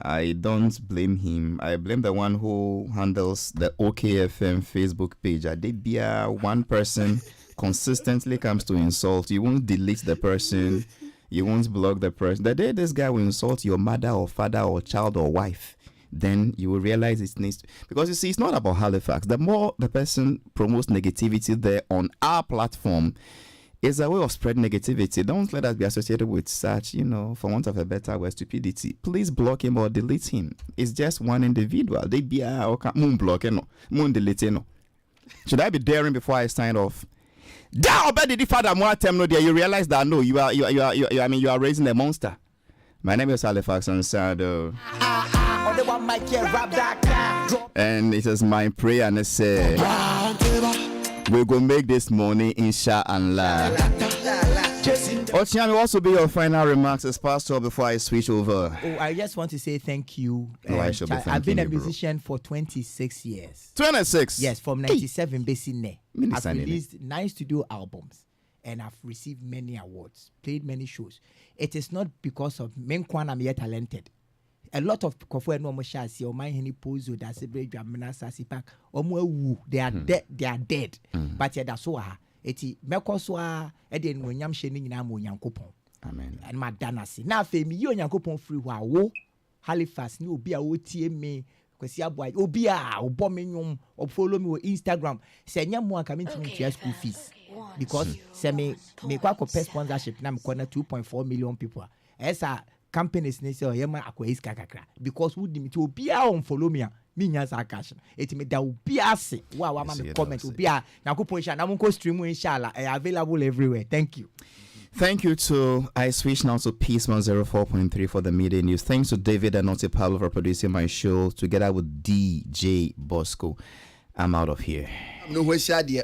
Speaker 4: I don't blame him. I blame the one who handles the OKFM Facebook page. I did be one person consistently comes to insult. You won't delete the person. You won't block the person. The day this guy will insult your mother or father or child or wife, then you will realize it needs to, because you see, it's not about Halifax. The more the person promotes negativity there on our platform, it's a way of spreading negativity. Don't let us be associated with such, for want of a better word, stupidity. Please block him or delete him. It's just one individual. They be moon block, moon delete. Should I be daring before I sign off? Down, but the father more time no there. You realize that no, you are raising a monster. My name is Halifax Addo. And it is my prayer and I say we're gonna make this morning inshallah. Ochiami, what will be your final remarks as pastor before I switch over?
Speaker 8: I just want to say thank you.
Speaker 4: I've
Speaker 8: been a musician for 26 years.
Speaker 4: 26?
Speaker 8: Yes, from 97 basically. I've
Speaker 4: Hey.
Speaker 8: released 9 studio albums and I've received many awards, played many shows. It is not because of Menkwan I'm yet talented. A lot of people no more shall see or my henny pose with that Jamina Sassy Pack or more they are dead, But yeah, that's so eti mekoswa eden wonyam hye ni nyina mo Nyankopon.
Speaker 4: Amen.
Speaker 8: And my danasi. Na fe mi yo Nyankopon free wa wo Halifax ni obi a wo tie me kwesi aboy obi a obo me nwom o follow me on Instagram se nya mo aka me ntimi tua school fees because se me kwa ko sponsorship na me kona 2.4 million people. Esa companies ni say oyema akwa iska kakra because who di me to obi a on follow me me nya sa cash it me da obi ase wa ma me comment obi a Nyankopon sha na mo ko stream inshallah available everywhere. Thank you.
Speaker 4: Thank you to I switch now to Peace 104.3 for the media news. Thanks to David and Noti Pablo for producing my show together with DJ Bosco. I'm out of here.
Speaker 3: No we shade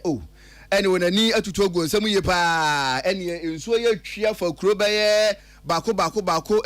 Speaker 3: anyway ani atutu ogun nsam ye pa ene nsuo ye twia fa kuro baye bako